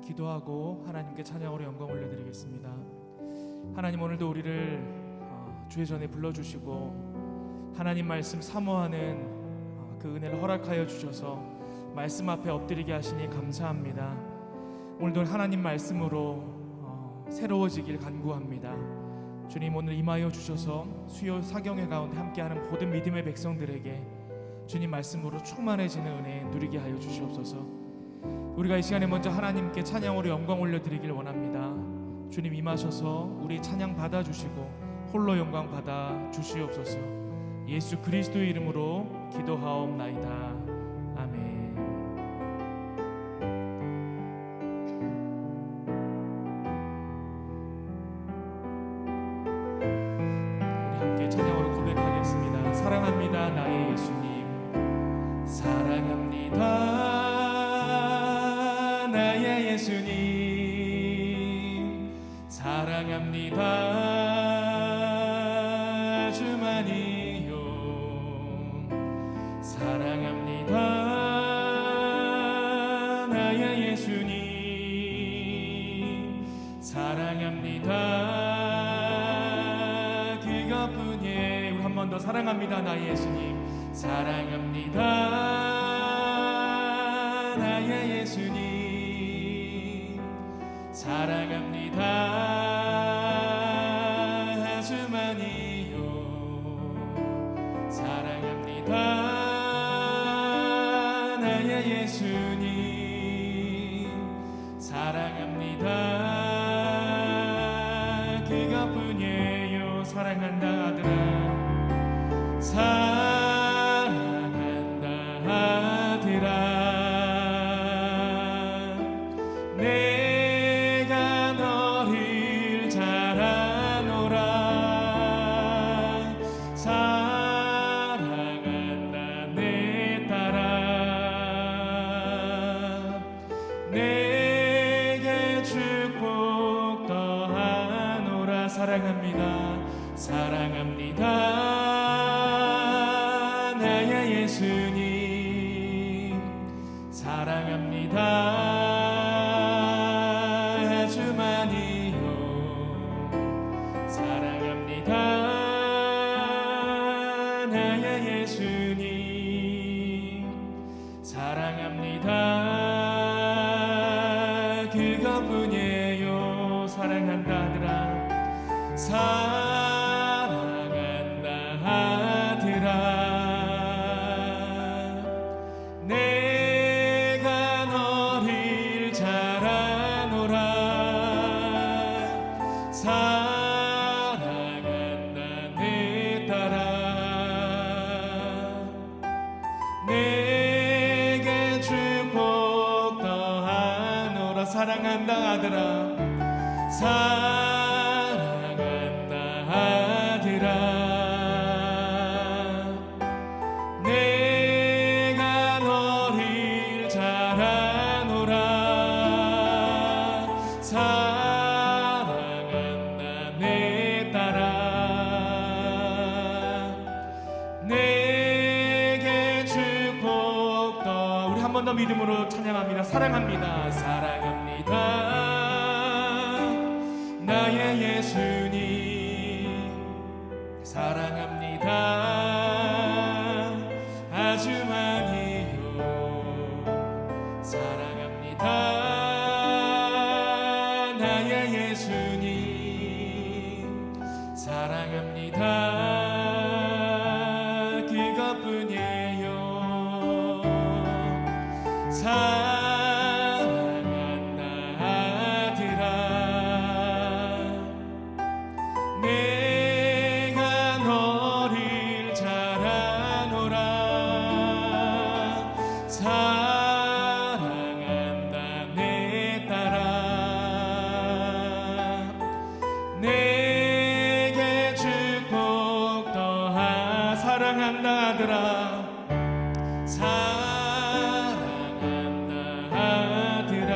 기도하고 하나님께 찬양으로 영광 올려드리겠습니다. 하나님, 오늘도 우리를 주의 전에 불러주시고 하나님 말씀 사모하는 그 은혜를 허락하여 주셔서 말씀 앞에 엎드리게 하시니 감사합니다. 오늘도 하나님 말씀으로 새로워지길 간구합니다. 주님, 오늘 임하여 주셔서 수요 사경회 가운데 함께하는 모든 믿음의 백성들에게 주님 말씀으로 충만해지는 은혜 누리게 하여 주시옵소서. 우리가 이 시간에 먼저 하나님께 찬양으로 영광 올려드리길 원합니다. 주님 임하셔서 우리 찬양 받아주시고 홀로 영광 받아 주시옵소서. 예수 그리스도의 이름으로 기도하옵나이다. 아멘. 우리 함께 찬양으로 고백하겠습니다. 사랑합니다 나의 예수님, 사랑합니다 나의 예수님, 사랑합니다 주만이요. 사랑합니다 나의 예수님, 사랑합니다 그것뿐이에요. 우리 한 번 더 사랑합니다 나의 예수님, 사랑합니다 나의 예수님, 사랑합니다 주만이요. 사랑합니다 나의 예수님, 사랑합니다 그것뿐이에요. 사랑한다 아들아, 사랑한다 아들아, 내가 너를 잘 아노라. 사랑한다 내 딸아, 내게 축복 더하노라. 사랑합니다, 사랑합니다 나의 예수님, 사랑합니다 주만이요. 사랑합니다 나의 예수님, 사랑합니다 그것뿐이에요. 사랑한다 아들아, 사랑한다 아들아, 내가 너를 잘 아노라. 사랑한다 내 딸아, 내게 축복 더하노라. 사랑한다 아들아, 사랑한다 아들아, 내가 너를 잘 아노라. 사랑한다 내 딸아, 내게 축복 더. 우리 한 번 더 믿음으로 찬양합니다. 사랑합니다, 사랑합니다 나의 예수님, 사랑합니다 아주 많이요. 사랑합니다 나의 예수님, 사랑합니다 그것뿐이에요. 사랑한다 아들아, 내가 너를 잘 아노라. 사랑한다 내 딸아, 내게 축복 더하. 사랑한다 아들아, 사랑한다 아들아,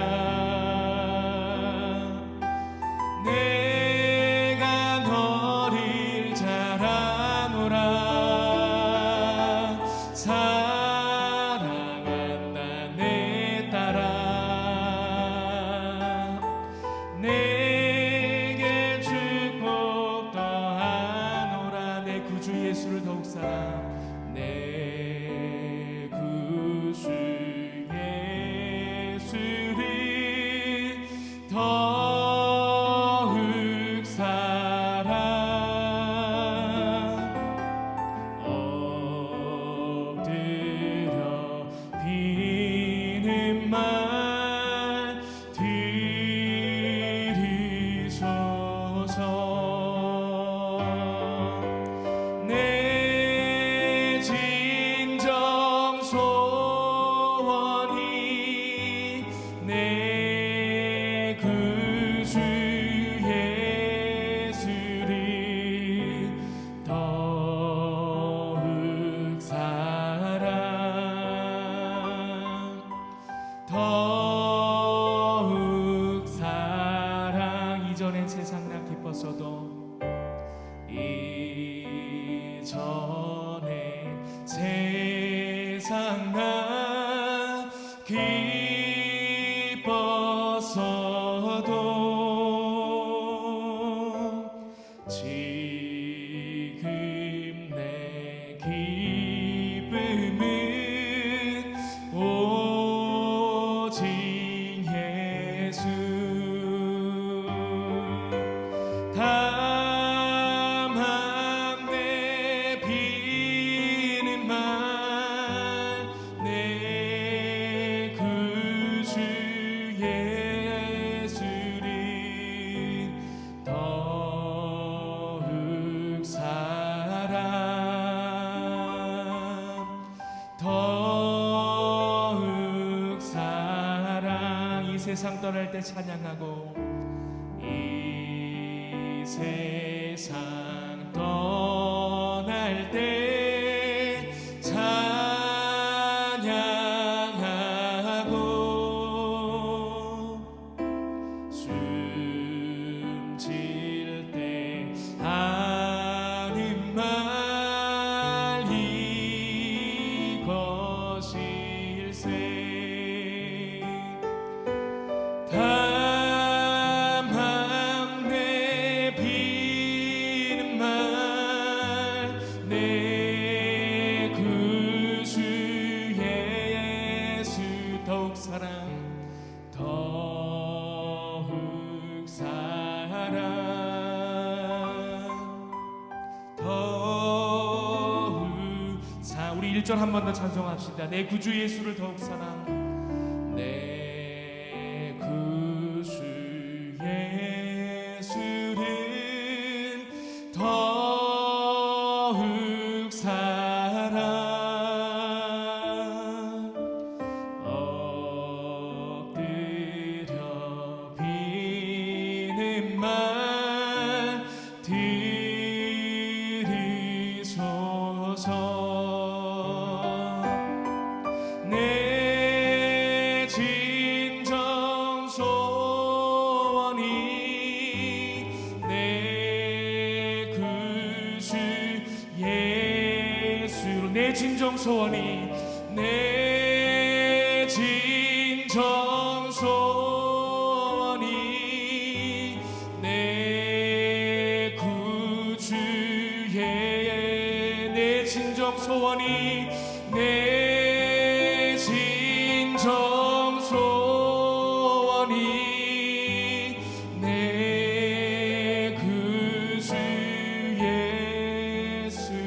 내가 너를 잘 아노라. 사랑한다 내 딸아, 세상 나 기뻐서도 지금 내 기쁨은 오직 예수 다만 내 비는 말 내 구주 예수를 더욱 사랑 이 세상 떠날 때 찬양하고 이 세상 떠날 때 찬양하고 숨질 때 하는 말 이것일세 다만 내 비는 말 내 구주 예수 더욱 우리 1절 한 번 더 찬송합시다. 내 구주 예수를 더욱 사랑 내 구주 예수를 더욱 사랑 엎드려 비는 말 들으소서 내 진정 소원이 내 구주 예수로 내 진정 소원이 내 진정 소원이 내 구주 내 진정 소원이 내 진정 소원이 내 구주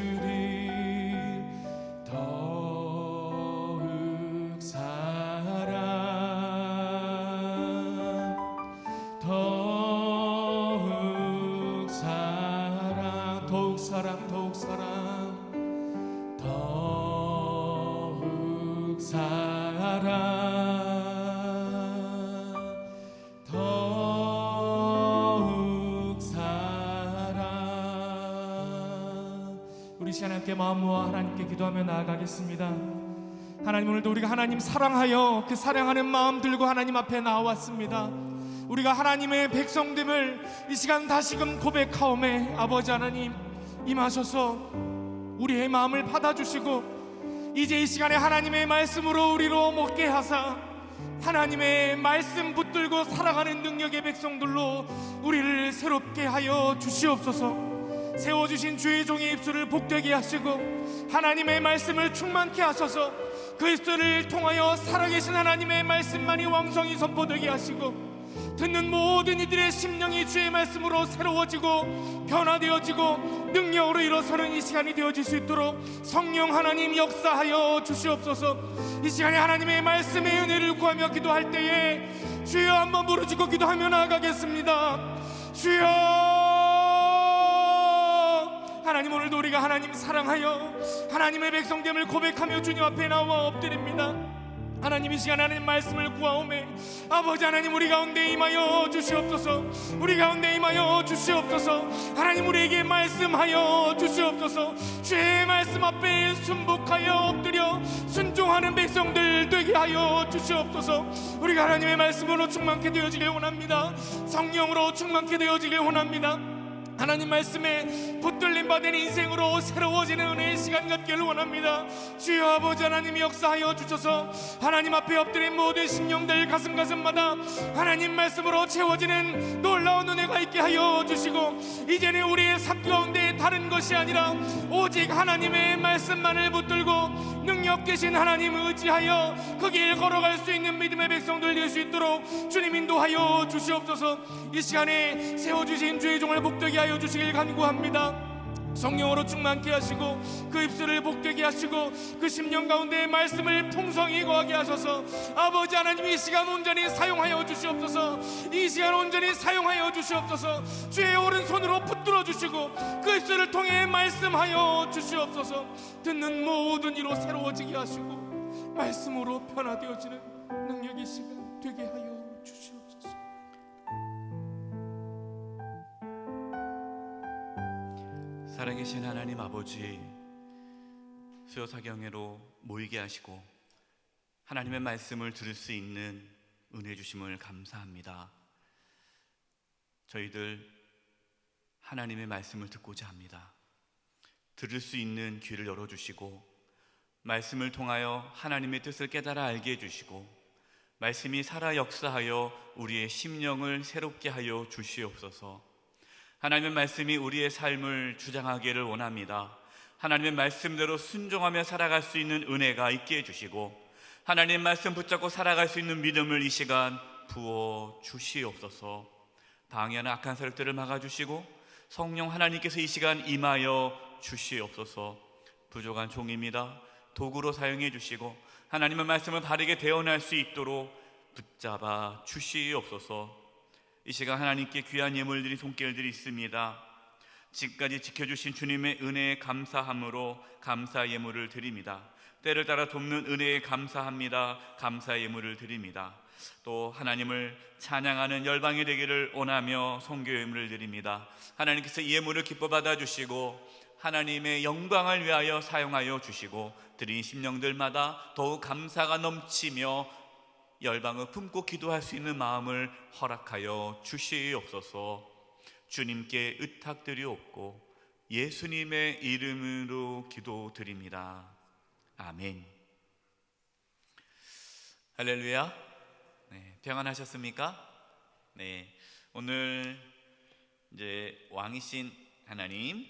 예수를 더욱 사랑 더욱 사랑 더욱 사랑 더욱 사랑 더욱 사랑 더욱 사랑 우리 시간 함께 마음 모아 하나님께 기도하며 나아가겠습니다. 하나님 오늘도 우리가 하나님 사랑하여 그 사랑하는 마음 들고 하나님 앞에 나왔습니다. 우리가 하나님의 백성됨을 이 시간 다시금 고백하오매 아버지 하나님 임하셔서 우리의 마음을 받아주시고 이제 이 시간에 하나님의 말씀으로 우리로 먹게 하사 하나님의 말씀 붙들고 살아가는 능력의 백성들로 우리를 새롭게 하여 주시옵소서. 세워주신 주의 종의 입술을 복되게 하시고 하나님의 말씀을 충만케 하셔서 그 입술을 통하여 살아계신 하나님의 말씀만이 왕성히 선포되게 하시고 듣는 모든 이들의 심령이 주의 말씀으로 새로워지고 변화되어지고 능력으로 일어서는 이 시간이 되어질 수 있도록 성령 하나님 역사하여 주시옵소서. 이 시간에 하나님의 말씀의 은혜를 구하며 기도할 때에 주여 한번 부르짖고 기도하며 나아가겠습니다. 주여 하나님 오늘도 우리가 하나님 사랑하여 하나님의 백성됨을 고백하며 주님 앞에 나와 엎드립니다. 하나님 이 시간 하나님 말씀을 구하오매 아버지 하나님 우리 가운데 임하여 주시옵소서. 우리 가운데 임하여 주시옵소서. 하나님 우리에게 말씀하여 주시옵소서. 주의 말씀 앞에 순복하여 엎드려 순종하는 백성들 되게 하여 주시옵소서. 우리가 하나님의 말씀으로 충만케 되어지길 원합니다. 성령으로 충만케 되어지길 원합니다. 하나님 말씀에 붙들림 받은 인생으로 새로워지는 은혜의 시간 갖기를 원합니다. 주여 아버지 하나님 역사하여 주셔서 하나님 앞에 엎드린 모든 심령들 가슴마다 하나님 말씀으로 채워지는 놀라운 은혜가 있게 하여 주시고, 이제는 우리의 삶 가운데 다른 것이 아니라 오직 하나님의 말씀만을 붙들고 능력 되신 하나님 의지하여 그 길 걸어갈 수 있는 믿음의 백성들 될 수 있도록 주님 인도하여 주시옵소서. 이 시간에 세워주신 주의 종을 복되게 하여 주시길 간구합니다. 성령으로 충만케 하시고 그 입술을 복되게 하시고 그 심령 가운데 말씀을 풍성히 거하게 하셔서 아버지 하나님 이 시간 온전히 사용하여 주시옵소서. 이 시간 온전히 사용하여 주시옵소서. 주의 오른손으로 붙들어 주시고 그 입술을 통해 말씀하여 주시옵소서. 듣는 모든 이로 새로워지게 하시고 말씀으로 변화되어지는 능력의 시간 되게 하여 주시옵소서. 살아계신 하나님 아버지, 수요사경회로 모이게 하시고 하나님의 말씀을 들을 수 있는 은혜 주심을 감사합니다. 저희들 하나님의 말씀을 듣고자 합니다. 들을 수 있는 귀를 열어주시고 말씀을 통하여 하나님의 뜻을 깨달아 알게 해주시고 말씀이 살아 역사하여 우리의 심령을 새롭게 하여 주시옵소서. 하나님의 말씀이 우리의 삶을 주장하기를 원합니다. 하나님의 말씀대로 순종하며 살아갈 수 있는 은혜가 있게 해주시고 하나님의 말씀 붙잡고 살아갈 수 있는 믿음을 이 시간 부어 주시옵소서. 방해하는 악한 세력들을 막아주시고 성령 하나님께서 이 시간 임하여 주시옵소서. 부족한 종입니다. 도구로 사용해 주시고 하나님의 말씀을 바르게 대언할 수 있도록 붙잡아 주시옵소서. 이 시간 하나님께 귀한 예물들이 손길들이 있습니다. 지금까지 지켜주신 주님의 은혜에 감사함으로 감사 예물을 드립니다. 때를 따라 돕는 은혜에 감사합니다. 감사 예물을 드립니다. 또 하나님을 찬양하는 열방이 되기를 원하며 선교 예물을 드립니다. 하나님께서 이 예물을 기뻐 받아주시고 하나님의 영광을 위하여 사용하여 주시고 드린 심령들마다 더욱 감사가 넘치며 열방을 품고 기도할 수 있는 마음을 허락하여 주시옵소서. 주님께 의탁드리옵고 예수님의 이름으로 기도드립니다. 아멘. 할렐루야. 네, 평안하셨습니까? 네, 오늘 이제 왕이신 하나님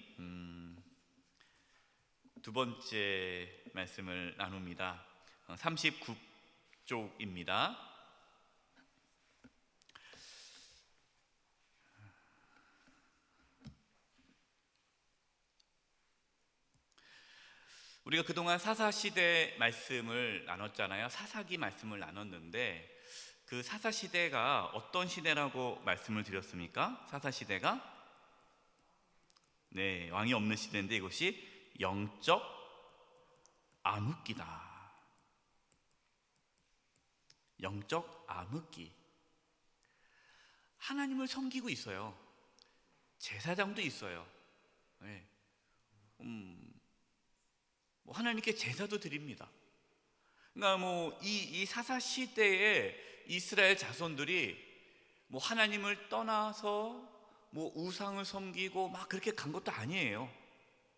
두 번째 말씀을 나눕니다. 39쪽입니다. 우리가 그동안 사사시대 말씀을 나눴잖아요. 사사기 말씀을 나눴는데 그 사사시대가 어떤 시대라고 말씀을 드렸습니까? 사사시대가 네, 왕이 없는 시대인데 이것이 영적 암흑기다. 영적 암흑기. 하나님을 섬기고 있어요. 제사장도 있어요. 네. 뭐 하나님께 제사도 드립니다. 그러니까 이 사사 시대에 이스라엘 자손들이 뭐 하나님을 떠나서 뭐 우상을 섬기고 막 그렇게 간 것도 아니에요.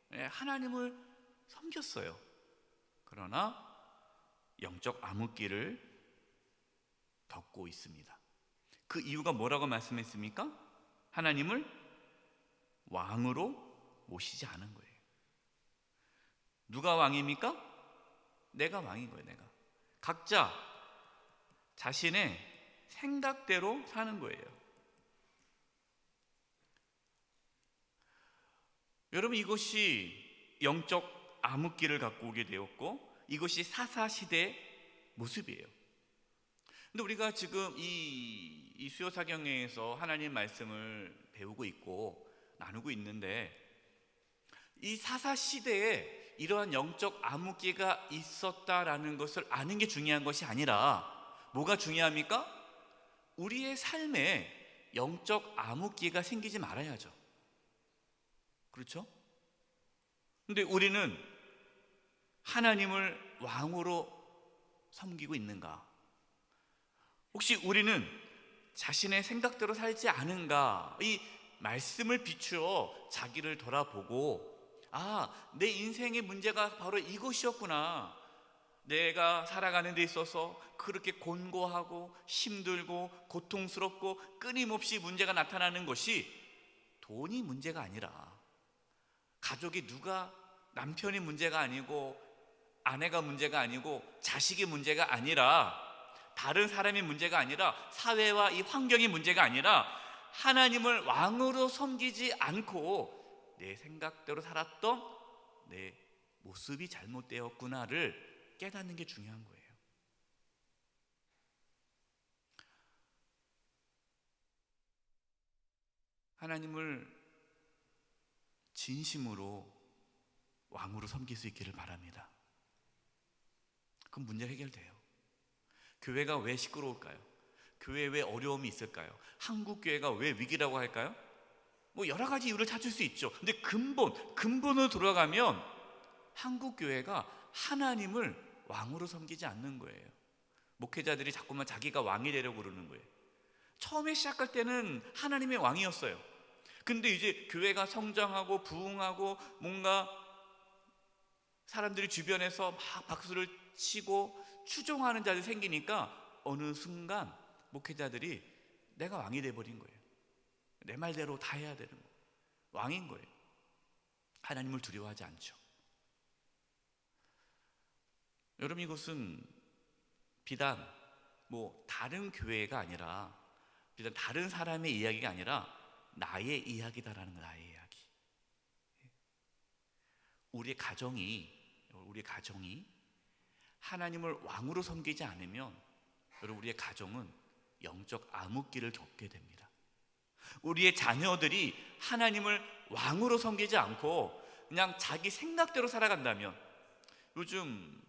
네, 하나님을 섬겼어요. 그러나 영적 암흑기를 겪고 있습니다. 그 이유가 뭐라고 말씀했습니까? 하나님을 왕으로 모시지 않은 거예요. 누가 왕입니까? 내가 왕인 거예요. 내가. 각자 자신의 생각대로 사는 거예요. 여러분, 이것이 영적 암흑기를 갖고 오게 되었고 이것이 사사시대의 모습이에요. 근데 우리가 지금 이 수요사경회에서 하나님 말씀을 배우고 있고 나누고 있는데 이 사사시대에 이러한 영적 암흑기가 있었다라는 것을 아는 게 중요한 것이 아니라 뭐가 중요합니까? 우리의 삶에 영적 암흑기가 생기지 말아야죠. 그렇죠? 근데 우리는 하나님을 왕으로 섬기고 있는가? 혹시 우리는 자신의 생각대로 살지 않은가? 이 말씀을 비추어 자기를 돌아보고, 내 인생의 문제가 바로 이것이었구나. 내가 살아가는 데 있어서 그렇게 곤고하고 힘들고 고통스럽고 끊임없이 문제가 나타나는 것이 돈이 문제가 아니라, 가족이 남편이 문제가 아니고 아내가 문제가 아니고 자식이 문제가 아니라, 다른 사람이 문제가 아니라, 사회와 이 환경이 문제가 아니라, 하나님을 왕으로 섬기지 않고 내 생각대로 살았던 내 모습이 잘못되었구나를 깨닫는 게 중요한 거예요. 하나님을 진심으로 왕으로 섬길 수 있기를 바랍니다. 그럼 문제 해결돼요. 교회가 왜 시끄러울까요? 교회에 왜 어려움이 있을까요? 한국 교회가 왜 위기라고 할까요? 뭐 여러 가지 이유를 찾을 수 있죠. 근데 근본으로 돌아가면 한국 교회가 하나님을 왕으로 섬기지 않는 거예요. 목회자들이 자꾸만 자기가 왕이 되려고 그러는 거예요. 처음에 시작할 때는 하나님의 왕이었어요. 근데 이제 교회가 성장하고 부흥하고 뭔가 사람들이 주변에서 막 박수를 치고 추종하는 자들이 생기니까 어느 순간 목회자들이 내가 왕이 돼버린 거예요. 내 말대로 다 해야 되는 거예요. 왕인 거예요. 하나님을 두려워하지 않죠. 여러분, 이것은 비단 다른 교회가 아니라, 비단 다른 사람의 이야기가 아니라 나의 이야기다라는 거예요. 나의 이야기. 우리의 가정이 하나님을 왕으로 섬기지 않으면, 여러분, 우리의 가정은 영적 암흑기를 겪게 됩니다. 우리의 자녀들이 하나님을 왕으로 섬기지 않고 그냥 자기 생각대로 살아간다면, 요즘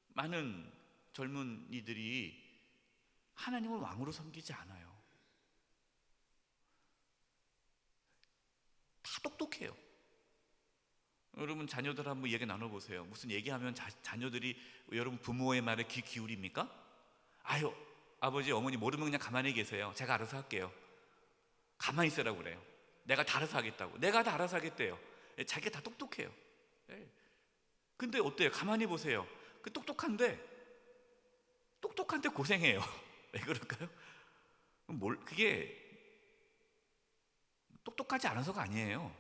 많은 젊은이들이 하나님을 왕으로 섬기지 않아요. 다 똑똑해요. 여러분, 자녀들 한번 얘기 나눠보세요. 무슨 얘기하면 자녀들이 여러분 부모의 말에 귀 기울입니까? 아유, 아버지 어머니 모르면 그냥 가만히 계세요. 제가 알아서 할게요. 가만히 있으라고 그래요. 내가 다 알아서 하겠다고. 내가 다 알아서 하겠대요. 자기가 다 똑똑해요. 근데 어때요? 가만히 보세요. 똑똑한데 고생해요. 왜 그럴까요? 그게 똑똑하지 않아서가 아니에요.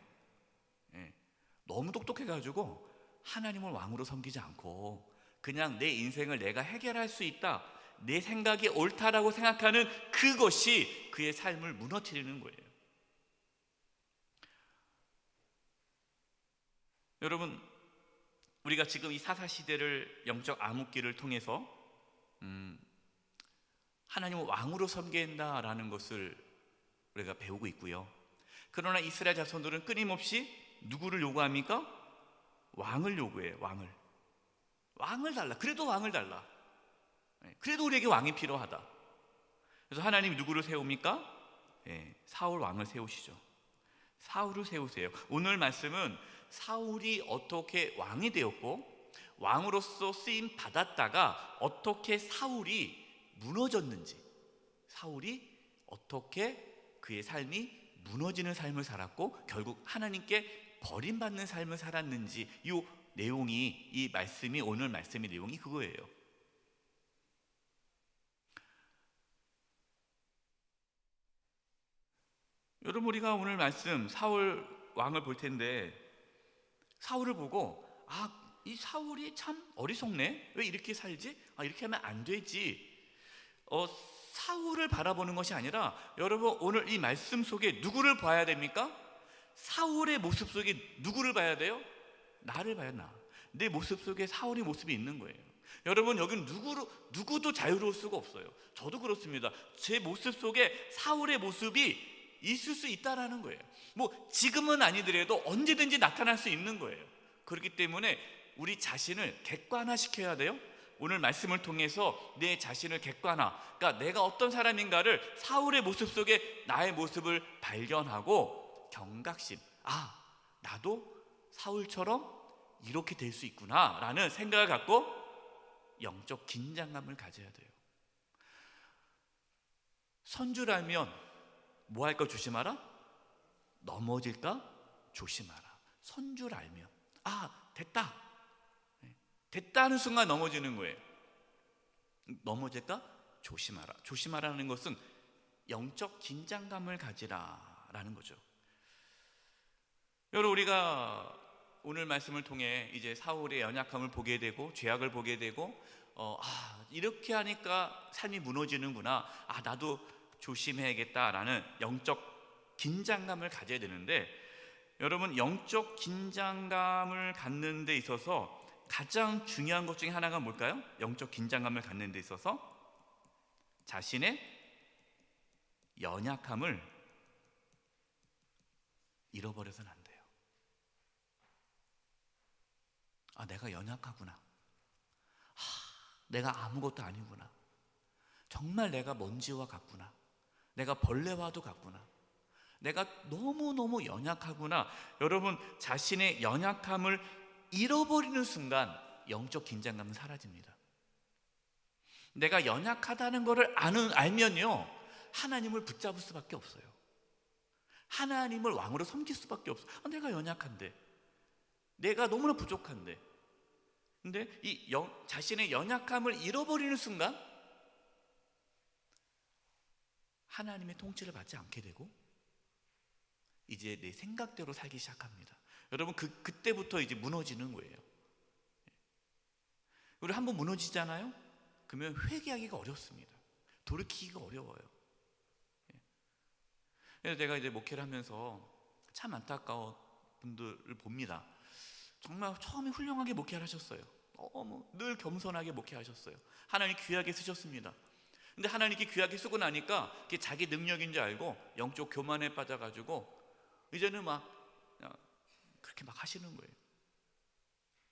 너무 똑똑해가지고 하나님을 왕으로 섬기지 않고 그냥 내 인생을 내가 해결할 수 있다, 내 생각이 옳다라고 생각하는 그것이 그의 삶을 무너뜨리는 거예요. 여러분, 우리가 지금 이 사사시대를, 영적 암흑기를 통해서 하나님을 왕으로 섬긴다라는 것을 우리가 배우고 있고요. 그러나 이스라엘 자손들은 끊임없이 누구를 요구합니까? 왕을 요구해요. 왕을 달라. 그래도 왕을 달라. 그래도 우리에게 왕이 필요하다. 그래서 하나님이 누구를 세웁니까? 사울 왕을 세우시죠. 사울을 세우세요. 오늘 말씀은 사울이 어떻게 왕이 되었고 왕으로서 쓰임 받았다가 어떻게 사울이 무너졌는지, 사울이 어떻게 그의 삶이 무너지는 삶을 살았고 결국 하나님께 버림받는 삶을 살았는지, 이 말씀이, 오늘 말씀의 내용이 그거예요. 여러분, 우리가 오늘 말씀 사울 왕을 볼 텐데, 사울을 보고 이 사울이 참 어리석네, 왜 이렇게 살지? 이렇게 하면 안 되지. 사울을 바라보는 것이 아니라, 여러분, 오늘 이 말씀 속에 누구를 봐야 됩니까? 사울의 모습 속에 누구를 봐야 돼요? 나를 봐요. 내 모습 속에 사울의 모습이 있는 거예요. 여러분, 여기는 누구도 자유로울 수가 없어요. 저도 그렇습니다. 제 모습 속에 사울의 모습이 있을 수 있다라는 거예요. 지금은 아니더라도 언제든지 나타날 수 있는 거예요. 그렇기 때문에 우리 자신을 객관화시켜야 돼요. 오늘 말씀을 통해서 내 자신을 객관화, 그러니까 내가 어떤 사람인가를 사울의 모습 속에 나의 모습을 발견하고 경각심, 나도 사울처럼 이렇게 될 수 있구나 라는 생각을 갖고 영적 긴장감을 가져야 돼요. 선주라면 뭐 할 거 조심하라? 넘어질까 조심하라. 선 줄 알면 됐다. 됐다 하는 순간 넘어지는 거예요. 넘어질까 조심하라. 조심하라는 것은 영적 긴장감을 가지라라는 거죠. 여러분, 우리가 오늘 말씀을 통해 이제 사울의 연약함을 보게 되고 죄악을 보게 되고 이렇게 하니까 삶이 무너지는구나, 나도 조심해야겠다라는 영적 긴장감을 가져야 되는데, 여러분, 영적 긴장감을 갖는 데 있어서 가장 중요한 것 중에 하나가 뭘까요? 영적 긴장감을 갖는 데 있어서 자신의 연약함을 잃어버려서는 안 돼요. 내가 연약하구나. 내가 아무것도 아니구나. 정말 내가 먼지와 같구나. 내가 벌레와도 같구나. 내가 너무너무 연약하구나. 여러분, 자신의 연약함을 잃어버리는 순간 영적 긴장감은 사라집니다. 내가 연약하다는 것을 알면요, 하나님을 붙잡을 수밖에 없어요. 하나님을 왕으로 섬길 수밖에 없어요. 내가 연약한데, 내가 너무나 부족한데. 근데 이 자신의 연약함을 잃어버리는 순간 하나님의 통치를 받지 않게 되고 이제 내 생각대로 살기 시작합니다. 여러분, 그때부터 이제 무너지는 거예요. 우리 한번 무너지잖아요? 그러면 회개하기가 어렵습니다. 돌이키기가 어려워요. 그래서 제가 이제 목회를 하면서 참 안타까운 분들을 봅니다. 정말 처음에 훌륭하게 목회를 하셨어요. 늘 겸손하게 목회하셨어요. 하나님 귀하게 쓰셨습니다. 근데 하나님께 귀하게 쓰고 나니까 그게 자기 능력인 줄 알고 영적 교만에 빠져가지고 이제는 그렇게 막 하시는 거예요.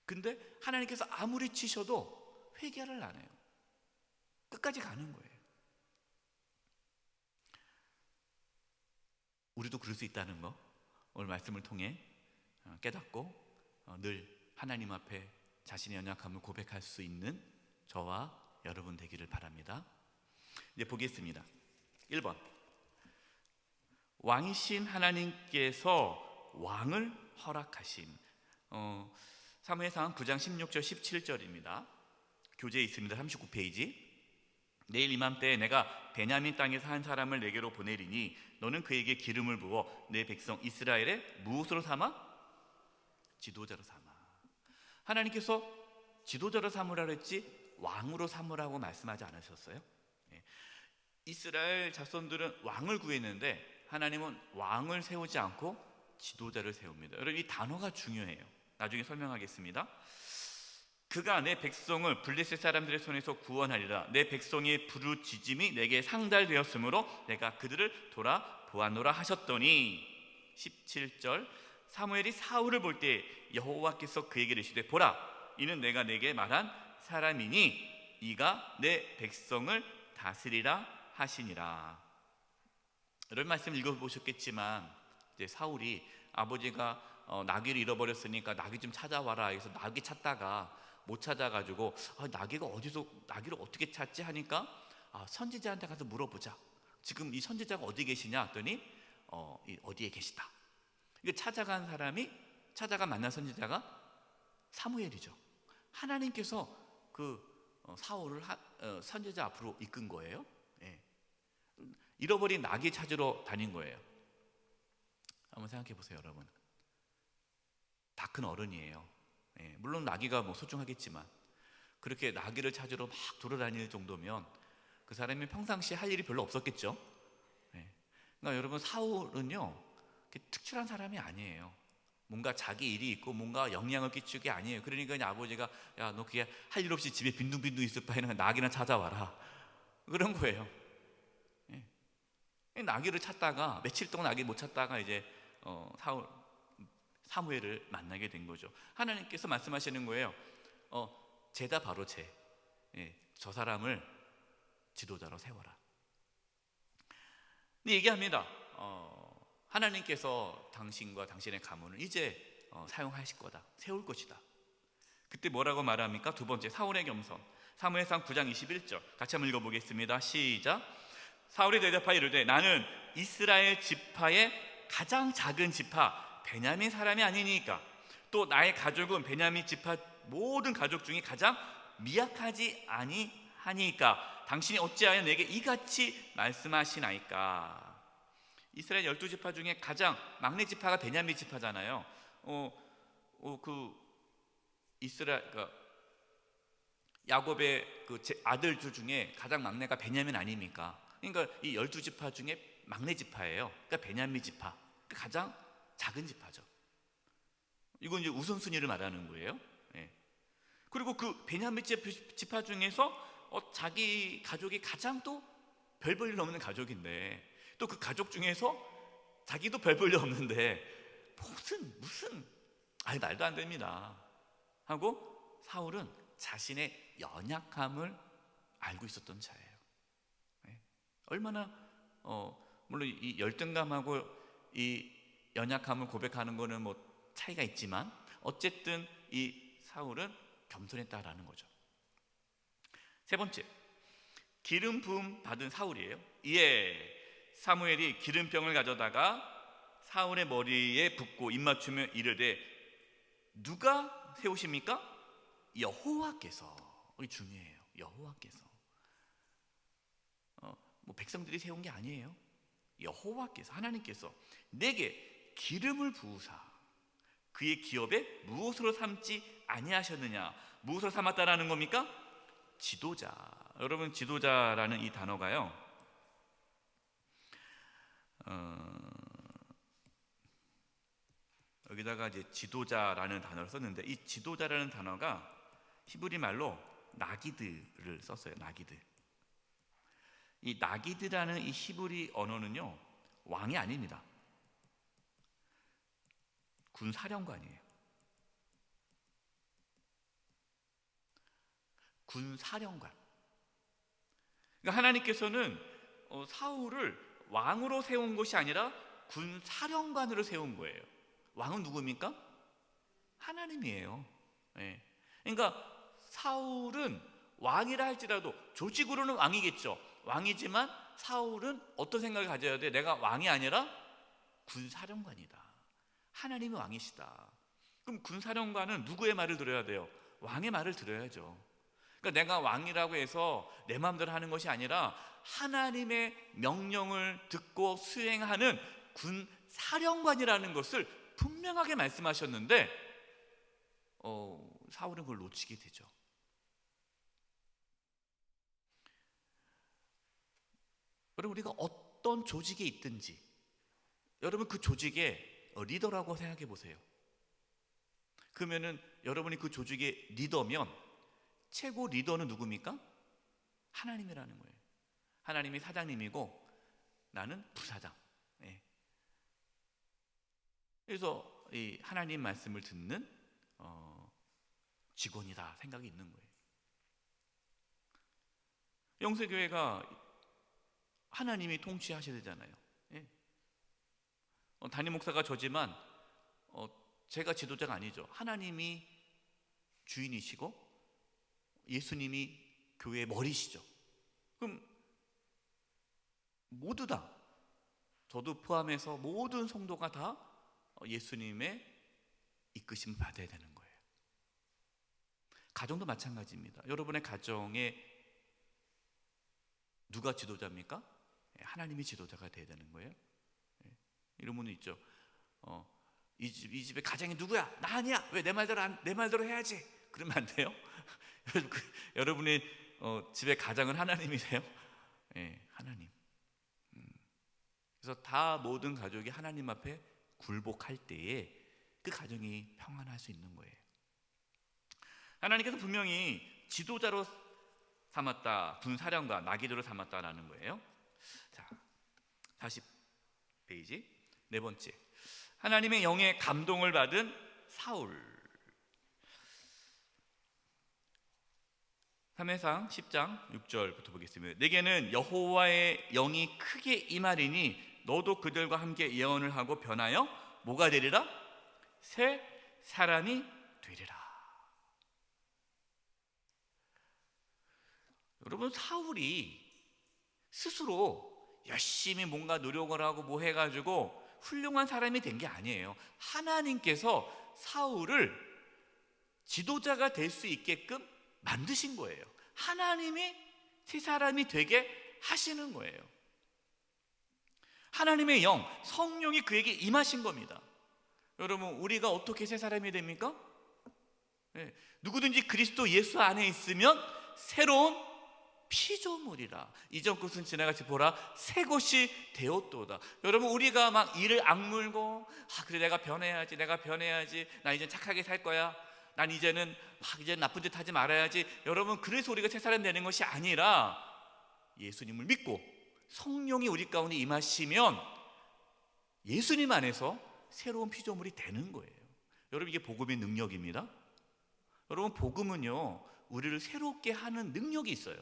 근데 하나님께서 아무리 치셔도 회개를 안 해요. 끝까지 가는 거예요. 우리도 그럴 수 있다는 거 오늘 말씀을 통해 깨닫고 늘 하나님 앞에 자신의 연약함을 고백할 수 있는 저와 여러분 되기를 바랍니다. 이제 보겠습니다. 1번, 왕이신 하나님께서 왕을 허락하심. 사무엘상 9장 16절 17절입니다. 교재에 있습니다. 39페이지. 내일 이맘때에 내가 베냐민 땅에서 한 사람을 내게로 보내리니 너는 그에게 기름을 부어 내 백성 이스라엘의 무엇으로 삼아? 지도자로 삼아. 하나님께서 지도자로 삼으라고 했지 왕으로 삼으라고 말씀하지 않으셨어요? 이스라엘 자손들은 왕을 구했는데 하나님은 왕을 세우지 않고 지도자를 세웁니다. 여러분, 이 단어가 중요해요. 나중에 설명하겠습니다. 그가 내 백성을 블레셋 사람들의 손에서 구원하리라. 내 백성의 부르짖음이 내게 상달되었으므로 내가 그들을 돌아보아노라 하셨더니 17절, 사무엘이 사울을 볼 때 여호와께서 그에게 이르시되 보라, 이는 내가 내게 말한 사람이니 이가 내 백성을 다스리라 하시니라. 이런 말씀 읽어보셨겠지만 이제 사울이 아버지가 나귀를 잃어버렸으니까 나귀 좀 찾아와라. 그래서 나귀 찾다가 못 찾아가지고 나귀가 나귀를 어떻게 찾지 하니까 선지자한테 가서 물어보자. 지금 이 선지자가 어디 계시냐 했더니 어디에 계시다. 이게 찾아가 만난 선지자가 사무엘이죠. 하나님께서 사울을 선지자 앞으로 이끈 거예요. 잃어버린 나귀 찾으러 다닌 거예요. 한번 생각해 보세요, 여러분. 다 큰 어른이에요. 물론 나귀가 소중하겠지만 그렇게 나귀를 찾으러 막 돌아다닐 정도면 그 사람이 평상시에 할 일이 별로 없었겠죠. 그러니까 여러분, 사울은요 특출한 사람이 아니에요. 뭔가 자기 일이 있고 뭔가 영향을 끼치는 게 아니에요. 그러니까 그냥 아버지가 야, 너 그게 할 일 없이 집에 빈둥빈둥 있을 바에는 나귀나 찾아와라, 그런 거예요. 나귀를 찾다가 며칠 동안 나귀 못 찾다가 이제 사무엘을 만나게 된 거죠. 하나님께서 말씀하시는 거예요. 쟤다 바로 쟤. 저 사람을 지도자로 세워라. 근데 얘기합니다. 하나님께서 당신과 당신의 가문을 이제 사용하실 거다. 세울 것이다. 그때 뭐라고 말합니까? 두 번째, 사울의 겸손. 사무엘상 9장 21절 같이 한번 읽어보겠습니다. 시작. 사울이 대답하여 이르되 나는 이스라엘 지파의 가장 작은 지파 베냐민 사람이 아니니까, 또 나의 가족은 베냐민 지파 모든 가족 중에 가장 미약하지 아니하니까 당신이 어찌하여 내게 이같이 말씀하시나이까. 이스라엘 12지파 중에 가장 막내 지파가 베냐민 지파잖아요. 그 이스라엘 야곱의 그 아들들 중에 가장 막내가 베냐민 아닙니까? 그러니까 이 12지파 중에 막내 지파예요. 그러니까 베냐민 지파, 가장 작은 지파죠. 이건 이제 우선순위를 말하는 거예요. 예. 그리고 그 베냐민 지파 중에서 자기 가족이 가장 또 별 볼 일 없는 가족인데, 또 그 가족 중에서 자기도 별 볼 일 없는데 무슨 말도 안 됩니다 하고, 사울은 자신의 연약함을 알고 있었던 자예요. 네. 얼마나 물론 이 열등감하고 이 연약함을 고백하는 거는 뭐 차이가 있지만, 어쨌든 이 사울은 겸손했다라는 거죠. 세 번째, 기름 부음 받은 사울이에요. 이에 사무엘이 기름병을 가져다가 사울의 머리에 붓고 입맞추며 이르되, 누가 세우십니까? 여호와께서. 이게 중요해요. 여호와께서. 뭐 백성들이 세운 게 아니에요. 여호와께서, 하나님께서 내게 기름을 부으사 그의 기업에 무엇으로 삼지 아니하셨느냐. 무엇으로 삼았다라는 겁니까? 지도자. 여러분, 지도자라는 이 단어가요, 여기다가 이제 지도자라는 단어를 썼는데, 이 지도자라는 단어가 히브리 말로 나기드를 썼어요. 나기드. 이 나기드라는 이 히브리 언어는요, 왕이 아닙니다. 군사령관이에요. 군사령관. 그러니까 하나님께서는 사울을 왕으로 세운 것이 아니라 군사령관으로 세운 거예요. 왕은 누굽니까? 하나님이에요. 네. 그러니까 사울은 왕이라 할지라도 조직으로는 왕이겠죠. 왕이지만 사울은 어떤 생각을 가져야 돼? 내가 왕이 아니라 군사령관이다. 하나님이 왕이시다. 그럼 군사령관은 누구의 말을 들어야 돼요? 왕의 말을 들어야죠. 그러니까 내가 왕이라고 해서 내 마음대로 하는 것이 아니라 하나님의 명령을 듣고 수행하는 군사령관이라는 것을 분명하게 말씀하셨는데, 사울은 그걸 놓치게 되죠. 여러분, 우리가 어떤 조직에 있든지 여러분 그 조직의 리더라고 생각해 보세요. 그러면은 여러분이 그 조직의 리더면 최고 리더는 누굽니까? 하나님이라는 거예요. 하나님이 사장님이고 나는 부사장. 네. 그래서 이 하나님 말씀을 듣는 직원이다 생각이 있는 거예요. 영세교회가 하나님이 통치하셔야 되잖아요. 예. 담임 목사가 저지만 제가 지도자가 아니죠. 하나님이 주인이시고 예수님이 교회의 머리시죠. 그럼 모두 다, 저도 포함해서 모든 성도가 다 예수님의 이끄심을 받아야 되는 거예요. 가정도 마찬가지입니다. 여러분의 가정에 누가 지도자입니까? 하나님이 지도자가 돼야 되는 거예요. 이런 분은 있죠. 이 집의 가장이 누구야? 나 아니야. 왜 내 말대로 해야지? 그러면 안 돼요. 여러분의 집의 가장은 하나님이세요? 네, 하나님. 그래서 다 모든 가족이 하나님 앞에 굴복할 때에 그 가정이 평안할 수 있는 거예요. 하나님께서 분명히 지도자로 삼았다, 군사령관, 나기도로 삼았다라는 거예요. 자, 40페이지 네 번째, 하나님의 영의 감동을 받은 사울. 사무엘상 10장 6절부터 보겠습니다. 내게는 여호와의 영이 크게 임하리니 너도 그들과 함께 예언을 하고 변하여 뭐가 되리라? 새 사람이 되리라. 여러분, 사울이 스스로 열심히 뭔가 노력을 하고 뭐 해가지고 훌륭한 사람이 된 게 아니에요. 하나님께서 사울을 지도자가 될 수 있게끔 만드신 거예요. 하나님이 새 사람이 되게 하시는 거예요. 하나님의 영, 성령이 그에게 임하신 겁니다. 여러분, 우리가 어떻게 새 사람이 됩니까? 네, 누구든지 그리스도 예수 안에 있으면 새로운 피조물이라. 이전 것은 지나가지 보라 새 것이 되었도다. 여러분, 우리가 막 이를 악물고 그래 내가 변해야지, 나 이제 착하게 살 거야, 난 이제는 이제 나쁜 짓 하지 말아야지. 여러분, 그래서 우리가 새 사람 되는 것이 아니라 예수님을 믿고 성령이 우리 가운데 임하시면 예수님 안에서 새로운 피조물이 되는 거예요. 여러분, 이게 복음의 능력입니다. 여러분, 복음은요, 우리를 새롭게 하는 능력이 있어요.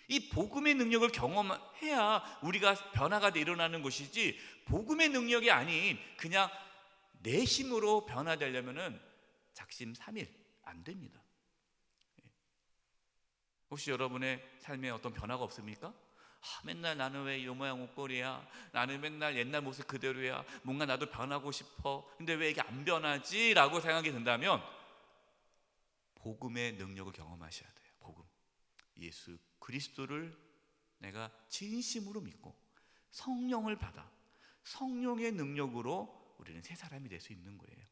이 복음의 능력을 경험해야 우리가 변화가 일어나는 것이지, 복음의 능력이 아닌 그냥 내 힘으로 변화되려면은 작심삼일 안 됩니다. 혹시 여러분의 삶에 어떤 변화가 없습니까? 맨날 나는 왜 이 모양 옷걸이야? 나는 맨날 옛날 모습 그대로야. 뭔가 나도 변하고 싶어. 근데 왜 이게 안 변하지? 라고 생각이 든다면 복음의 능력을 경험하셔야 돼요. 복음. 예수 그리스도를 내가 진심으로 믿고 성령을 받아 성령의 능력으로 우리는 새 사람이 될 수 있는 거예요.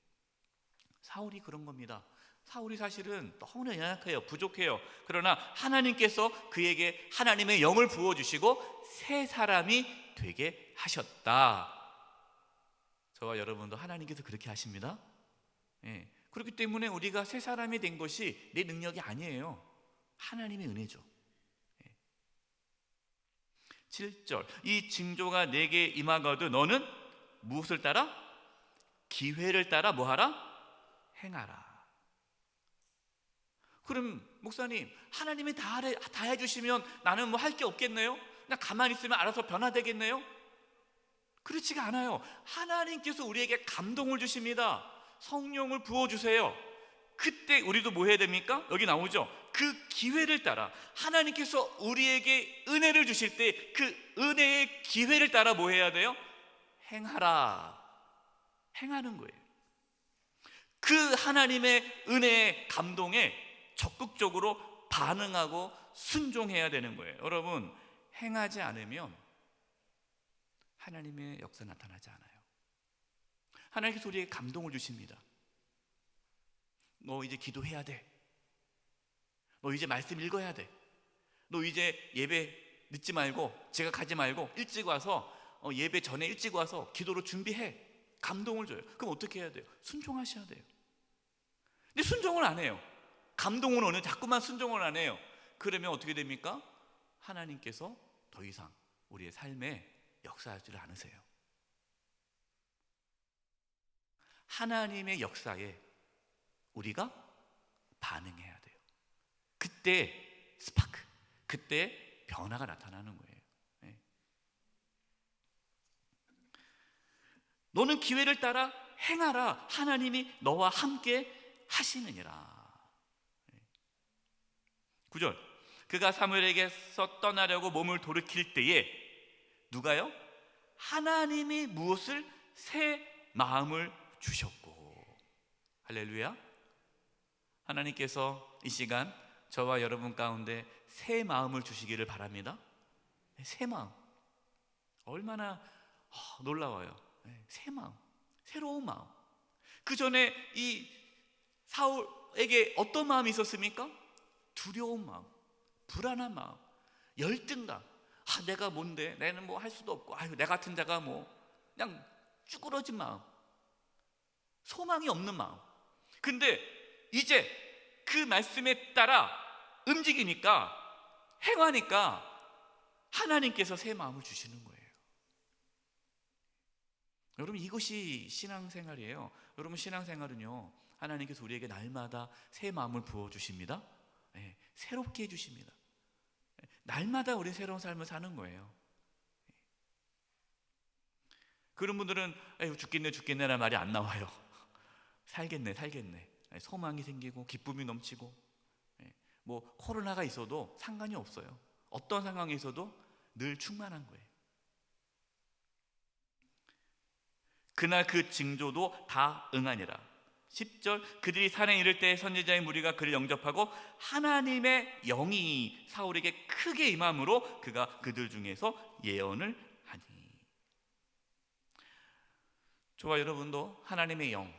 사울이 그런 겁니다. 사울이 사실은 너무나 연약해요. 부족해요. 그러나 하나님께서 그에게 하나님의 영을 부어주시고 새 사람이 되게 하셨다. 저와 여러분도 하나님께서 그렇게 하십니다. 예. 그렇기 때문에 우리가 새 사람이 된 것이 내 능력이 아니에요. 하나님의 은혜죠. 7절, 이 징조가 내게 임하거든 너는 무엇을 따라? 기회를 따라 뭐하라? 행하라. 그럼 목사님, 하나님이 다 해주시면 나는 뭐 할 게 없겠네요? 그냥 가만히 있으면 알아서 변화되겠네요? 그렇지가 않아요. 하나님께서 우리에게 감동을 주십니다. 성령을 부어주세요. 그때 우리도 뭐 해야 됩니까? 여기 나오죠. 그 기회를 따라, 하나님께서 우리에게 은혜를 주실 때 그 은혜의 기회를 따라 뭐 해야 돼요? 행하라. 행하는 거예요. 그 하나님의 은혜의 감동에 적극적으로 반응하고 순종해야 되는 거예요. 여러분, 행하지 않으면 하나님의 역사 나타나지 않아요. 하나님께서 우리에게 감동을 주십니다. 너 이제 기도해야 돼. 너 이제 말씀 읽어야 돼. 너 이제 예배 늦지 말고, 제가 가지 말고 일찍 와서 예배 전에 일찍 와서 기도로 준비해. 감동을 줘요. 그럼 어떻게 해야 돼요? 순종하셔야 돼요. 근데 순종을 안 해요. 감동은 오늘 자꾸만 순종을 안 해요. 그러면 어떻게 됩니까? 하나님께서 더 이상 우리의 삶에 역사하지를 않으세요. 하나님의 역사에 우리가 반응해야 돼요. 그때 스파크, 그때 변화가 나타나는 거예요. 네. 너는 기회를 따라 행하라. 하나님이 너와 함께 하시느니라. 9절, 그가 사무엘에게서 떠나려고 몸을 돌이킬 때에 누가요? 하나님이 무엇을? 새 마음을 주셨고. 할렐루야. 하나님께서 이 시간 저와 여러분 가운데 새 마음을 주시기를 바랍니다. 새 마음, 얼마나 놀라워요. 새 마음, 새로운 마음. 그 전에 이 사울에게 어떤 마음이 있었습니까? 두려운 마음, 불안한 마음, 열등감. 내가 뭔데? 나는 뭐 할 수도 없고, 내 같은 자가 뭐, 그냥 쭈그러진 마음, 소망이 없는 마음. 근데 이제 그 말씀에 따라 움직이니까, 행하니까 하나님께서 새 마음을 주시는 거예요. 여러분, 이것이 신앙생활이에요. 여러분, 신앙생활은요, 하나님께서 우리에게 날마다 새 마음을 부어주십니다. 네, 새롭게 해주십니다. 날마다 우리 새로운 삶을 사는 거예요. 그런 분들은 죽겠네라는 말이 안 나와요. 살겠네. 소망이 생기고 기쁨이 넘치고, 뭐 코로나가 있어도 상관이 없어요. 어떤 상황에 있어도 늘 충만한 거예요. 그날 그 징조도 다 응하니라. 10절 그들이 산에 이를 때 선지자의 무리가 그를 영접하고 하나님의 영이 사울에게 크게 임함으로 그가 그들 중에서 예언을 하니. 저와 여러분도 하나님의 영,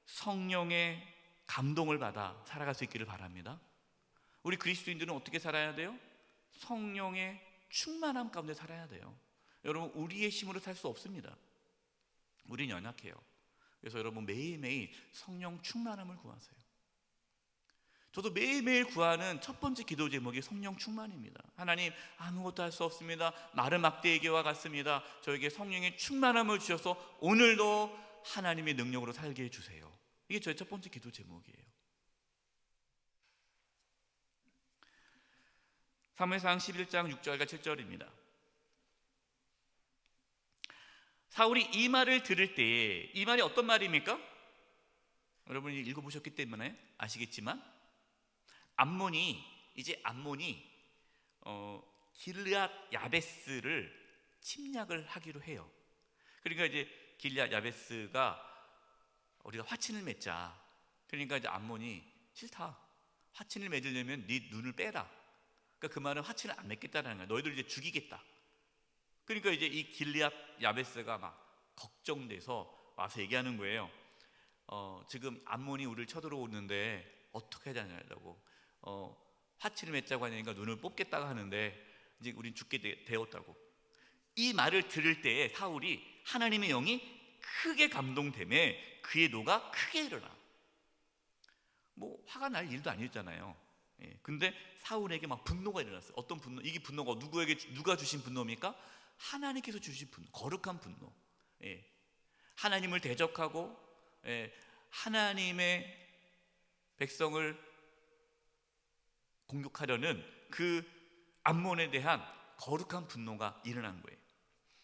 성령의 감동을 받아 살아갈 수 있기를 바랍니다. 우리 그리스도인들은 어떻게 살아야 돼요? 성령의 충만함 가운데 살아야 돼요. 여러분, 우리의 힘으로 살 수 없습니다. 우린 연약해요. 그래서 여러분 매일매일 성령 충만함을 구하세요. 저도 매일매일 구하는 첫 번째 기도 제목이 성령 충만입니다. 하나님, 아무것도 할 수 없습니다. 마른 막대기와 같습니다. 저에게 성령의 충만함을 주셔서 오늘도 하나님의 능력으로 살게 해주세요. 이게 저의 첫 번째 기도 제목이에요. 사무엘상 11장 6절과 7절입니다. 사울이 이 말을 들을 때에, 이 말이 어떤 말입니까? 여러분이 읽어보셨기 때문에 아시겠지만 암몬이 길르앗 야베스를 침략을 하기로 해요. 그러니까 이제 길르앗 야베스가 우리가 화친을 맺자. 그러니까 이제 암몬이 싫다. 화친을 맺으려면 네 눈을 빼라. 그러니까 그 말은 화친을 안 맺겠다는 거야. 너희들 이제 죽이겠다. 그러니까 이제 이 길르앗 야베스가 막 걱정돼서 와서 얘기하는 거예요. 지금 암몬이 우리를 쳐들어오는데 어떻게 해야 되냐고. 화친을 맺자고 하니까 눈을 뽑겠다고 하는데 이제 우린 죽게 되었다고. 이 말을 들을 때에 사울이 하나님의 영이 크게 감동되매 그의 노가 크게 일어나. 뭐 화가 날 일도 아니었잖아요. 근데 사울에게 막 분노가 일어났어요. 어떤 분노? 이게 분노가 누가 주신 분노입니까? 하나님께서 주신 분노, 거룩한 분노. 하나님을 대적하고 하나님의 백성을 공격하려는 그 암몬에 대한 거룩한 분노가 일어난 거예요.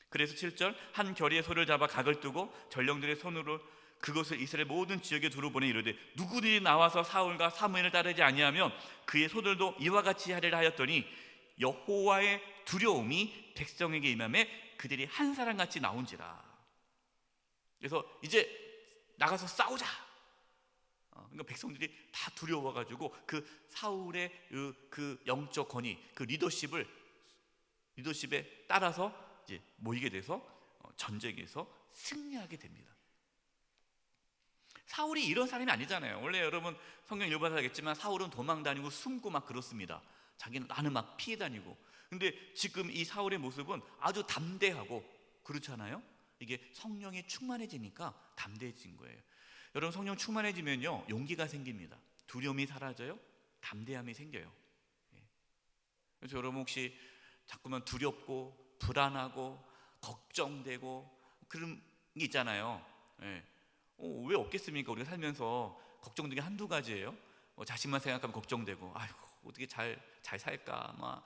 그래서 7절 한 결의의 소를 잡아 각을 뜨고 전령들의 손으로 그것을 이스라엘 모든 지역에 두루 보내 이르되 누구든지 나와서 사울과 사무엘을 따르지 아니하면 그의 소들도 이와 같이 하리라 하였더니 여호와의 두려움이 백성에게 임하매 그들이 한 사람같이 나온지라. 그래서 이제 나가서 싸우자. 그러니까 백성들이 다 두려워가지고 그 사울의 그 영적 권위, 그 리더십에 따라서 이제 모이게 돼서 전쟁에서 승리하게 됩니다. 사울이 이런 사람이 아니잖아요. 원래 여러분 성경 읽어봐서 알겠지만 사울은 도망 다니고 숨고 막 그렇습니다. 나는 막 피해 다니고. 근데 지금 이 사울의 모습은 아주 담대하고 그렇잖아요. 이게 성령이 충만해지니까 담대해진 거예요. 여러분 성령 충만해지면요 용기가 생깁니다. 두려움이 사라져요. 담대함이 생겨요. 그래서 여러분 혹시 자꾸만 두렵고 불안하고 걱정되고 그런 게 있잖아요. 왜 없겠습니까? 우리가 살면서 걱정되는 게 한두 가지예요. 자식만 생각하면 걱정되고, 아이고 어떻게 잘 살까,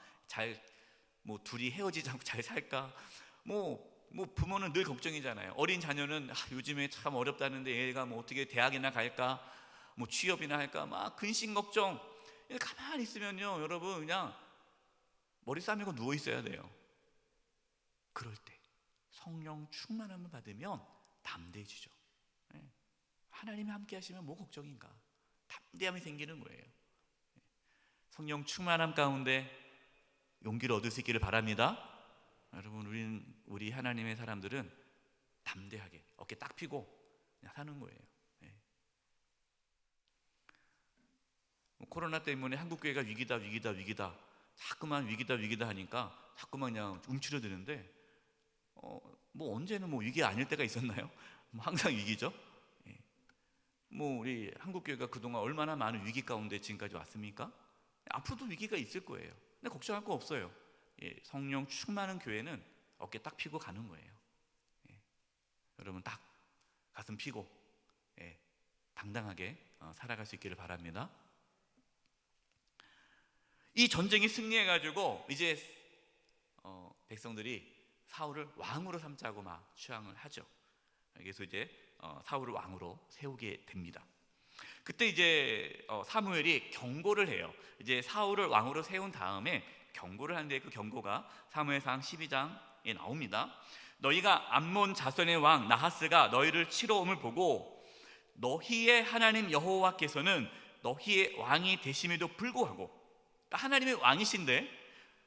뭐 둘이 헤어지지 않고 잘 살까, 뭐 부모는 늘 걱정이잖아요. 어린 자녀는 요즘에 참 어렵다는데 얘가 뭐 어떻게 대학이나 갈까, 뭐 취업이나 할까, 막 근심 걱정. 가만히 있으면요, 여러분 그냥 머리 싸매고 누워 있어야 돼요. 그럴 때 성령 충만함을 받으면 담대해지죠. 하나님이 함께 하시면 뭐 걱정인가? 담대함이 생기는 거예요. 성령 충만함 가운데 용기를 얻을 수 있기를 바랍니다. 여러분 우리 하나님의 사람들은 담대하게 어깨 딱 펴고 그냥 사는 거예요. 코로나 때문에 한국교회가 위기다 자꾸만 위기다 하니까 자꾸만 그냥 움츠러드는데 뭐 언제는 뭐 위기 아닐 때가 있었나요? 뭐 항상 위기죠. 뭐 우리 한국교회가 그동안 얼마나 많은 위기 가운데 지금까지 왔습니까? 앞으로도 위기가 있을 거예요. 근데 걱정할 거 없어요. 성령 충만한 교회는 어깨 딱 펴고 가는 거예요. 여러분 딱 가슴 펴고 당당하게 살아갈 수 있기를 바랍니다. 이 전쟁이 승리해가지고 이제 백성들이 사울을 왕으로 삼자고 막 추앙을 하죠. 그래서 이제 사울을 왕으로 세우게 됩니다. 그때 이제 사무엘이 경고를 해요. 이제 사울을 왕으로 세운 다음에 경고를 하는데 그 경고가 사무엘상 12장에 나옵니다. 너희가 암몬 자손의 왕 나하스가 너희를 치러 옴을 보고 너희의 하나님 여호와께서는 너희의 왕이 되심에도 불구하고, 그러니까 하나님의 왕이신데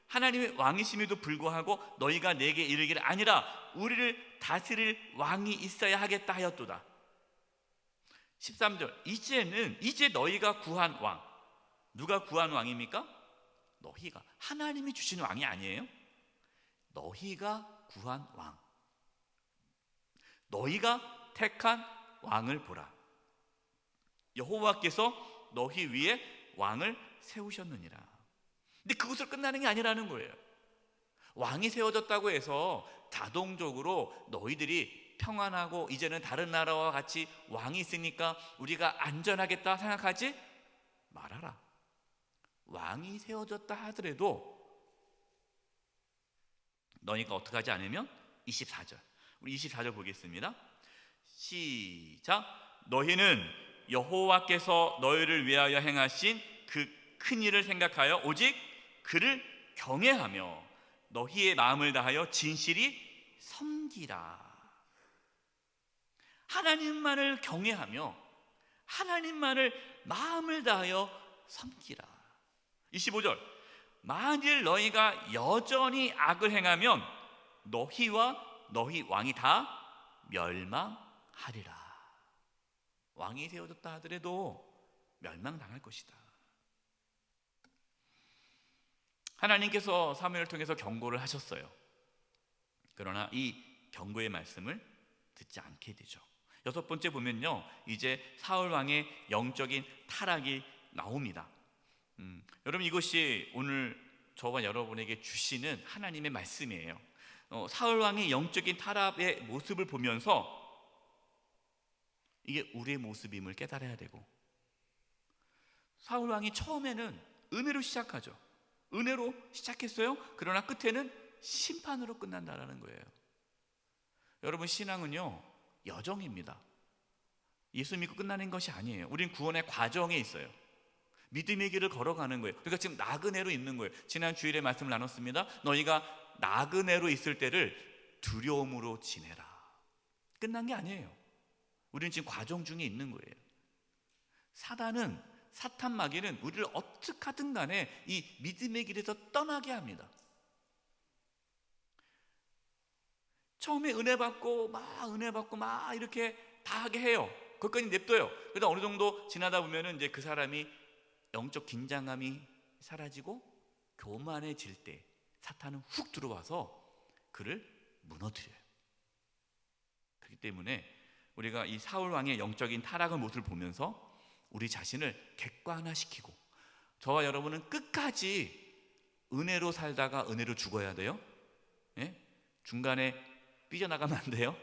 하나님의 왕이심에도 불구하고 너희가 내게 이르기를 아니라 우리를 다스릴 왕이 있어야 하겠다 하였도다. 13절, 이제 너희가 구한 왕, 누가 구한 왕입니까? 너희가, 하나님이 주신 왕이 아니에요. 너희가 구한 왕, 너희가 택한 왕을 보라. 여호와께서 너희 위에 왕을 세우셨느니라. 근데 그것으로 끝나는 게 아니라는 거예요. 왕이 세워졌다고 해서 자동적으로 너희들이 평안하고 이제는 다른 나라와 같이 왕이 있으니까 우리가 안전하겠다 생각하지 말아라. 왕이 세워졌다 하더라도 너희가 어떻게 하지 않으면 24절, 우리 24절 보겠습니다. 시작. 너희는 여호와께서 너희를 위하여 행하신 그 큰 일을 생각하여 오직 그를 경외하며 너희의 마음을 다하여 진실이 섬기라. 하나님만을 경외하며 하나님만을 마음을 다하여 섬기라. 25절, 만일 너희가 여전히 악을 행하면 너희와 너희 왕이 다 멸망하리라. 왕이 세워졌다 하더라도 멸망당할 것이다. 하나님께서 사무엘을 통해서 경고를 하셨어요. 그러나 이 경고의 말씀을 듣지 않게 되죠. 6번째 보면요, 이제 사울 왕의 영적인 타락이 나옵니다. 여러분, 이것이 오늘 저와 여러분에게 주시는 하나님의 말씀이에요. 사울 왕의 영적인 타락의 모습을 보면서 이게 우리의 모습임을 깨달아야 되고, 사울 왕이 처음에는 은혜로 시작하죠. 은혜로 시작했어요. 그러나 끝에는 심판으로 끝난다라는 거예요. 여러분, 신앙은요 여정입니다. 예수 믿고 끝나는 것이 아니에요. 우린 구원의 과정에 있어요. 믿음의 길을 걸어가는 거예요. 그러니까 지금 나그네로 있는 거예요. 지난 주일에 말씀을 나눴습니다. 너희가 나그네로 있을 때를 두려움으로 지내라. 끝난 게 아니에요. 우리는 지금 과정 중에 있는 거예요. 사탄 마귀는 우리를 어떻게 하든 간에 이 믿음의 길에서 떠나게 합니다. 처음에 은혜 받고 막 이렇게 다 하게 해요. 그것까지 냅둬요. 그러다 어느 정도 지나다 보면은 이제 그 사람이 영적 긴장감이 사라지고 교만해질 때 사탄은 훅 들어와서 그를 무너뜨려요. 그렇기 때문에 우리가 이 사울 왕의 영적인 타락의 모습을 보면서 우리 자신을 객관화시키고, 저와 여러분은 끝까지 은혜로 살다가 은혜로 죽어야 돼요. 예? 중간에 삐져나가면 안 돼요.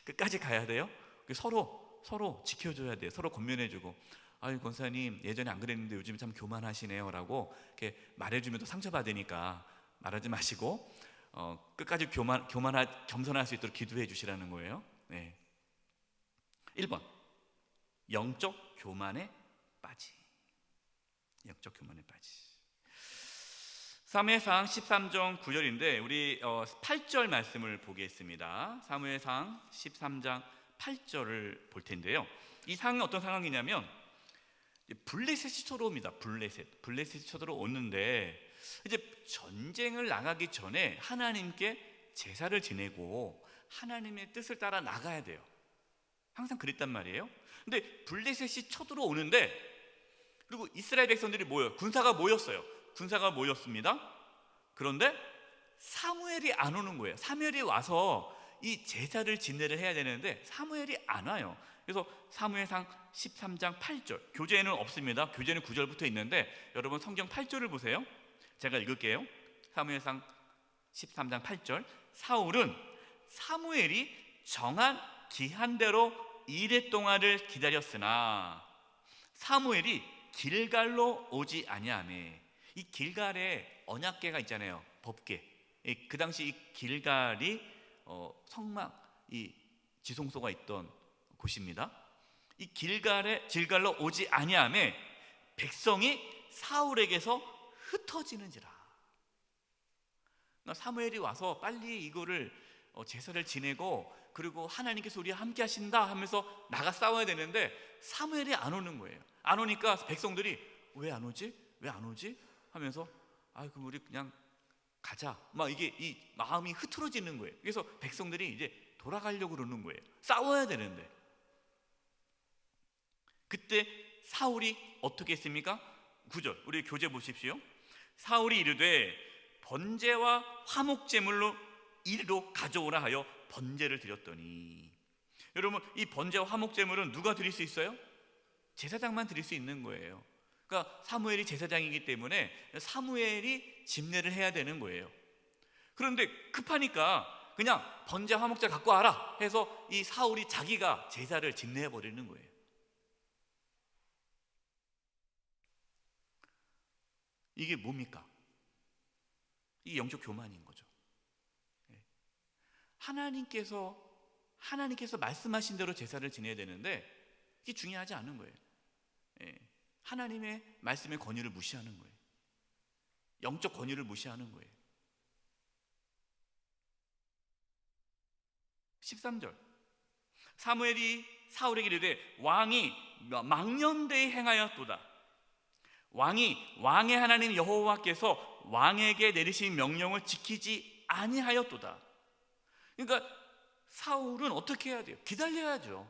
끝까지 가야 돼요. 서로 지켜줘야 돼요. 서로 권면해주고, 아유 권사님 예전에 안 그랬는데 요즘 참 교만하시네요 라고 이렇게 말해주면 또 상처받으니까 말하지 마시고 끝까지 겸손할 수 있도록 기도해 주시라는 거예요. 네. 1번, 영적 교만에 빠지. 영적 교만에 빠지. 사무엘상 13장 9절인데 우리 8절 말씀을 보겠습니다. 사무엘상 13장 8절을 볼 텐데요. 이 상황이 어떤 상황이냐면 블레셋이 쳐들어옵니다. 블레셋이 쳐들어오는데 이제 전쟁을 나가기 전에 하나님께 제사를 지내고 하나님의 뜻을 따라 나가야 돼요. 항상 그랬단 말이에요. 근데 블레셋이 쳐들어오는데, 그리고 이스라엘 백성들이 군사가 모였습니다. 그런데 사무엘이 안 오는 거예요. 사무엘이 와서 이 제사를 진례를 해야 되는데 사무엘이 안 와요. 그래서 사무엘상 13장 8절, 교재에는 없습니다. 교재는 9절부터 있는데 여러분 성경 8절을 보세요. 제가 읽을게요. 사무엘상 13장 8절. 사울은 사무엘이 정한 기한대로 이레 동안을 기다렸으나 사무엘이 길갈로 오지 아니하매. 이 길갈에 언약궤가 있잖아요. 법궤. 그 당시 이 길갈이 성막, 이 지성소가 있던 곳입니다. 이 길갈로 오지 아니하매 백성이 사울에게서 흩어지는지라. 사무엘이 와서 빨리 이거를 제사를 지내고 그리고 하나님께서 우리와 함께 하신다 하면서 나가 싸워야 되는데 사무엘이 안 오는 거예요. 안 오니까 백성들이 왜 안 오지? 왜 안 오지? 하면서 그럼 우리 그냥 가자. 막 이게 이 마음이 흐트러지는 거예요. 그래서 백성들이 이제 돌아가려고 그러는 거예요. 싸워야 되는데. 그때 사울이 어떻게 했습니까? 9절 우리 교재 보십시오. 사울이 이르되 번제와 화목제물로 이리로 가져오라 하여 번제를 드렸더니, 여러분 이 번제와 화목제물은 누가 드릴 수 있어요? 제사장만 드릴 수 있는 거예요. 그러니까 사무엘이 제사장이기 때문에 사무엘이 집례를 해야 되는 거예요. 그런데 급하니까 그냥 번제 화목제 갖고 와라 해서 이 사울이 자기가 제사를 집례해 버리는 거예요. 이게 뭡니까? 이게 영적 교만인 거죠. 하나님께서 말씀하신 대로 제사를 지내야 되는데 이게 중요하지 않은 거예요. 하나님의 말씀의 권위를 무시하는 거예요. 영적 권위를 무시하는 거예요. 13절 사무엘이 사울에게 이르되 왕이 망년대에 행하였도다. 왕의 하나님 여호와께서 왕에게 내리신 명령을 지키지 아니하였도다. 그러니까 사울은 어떻게 해야 돼요? 기다려야죠.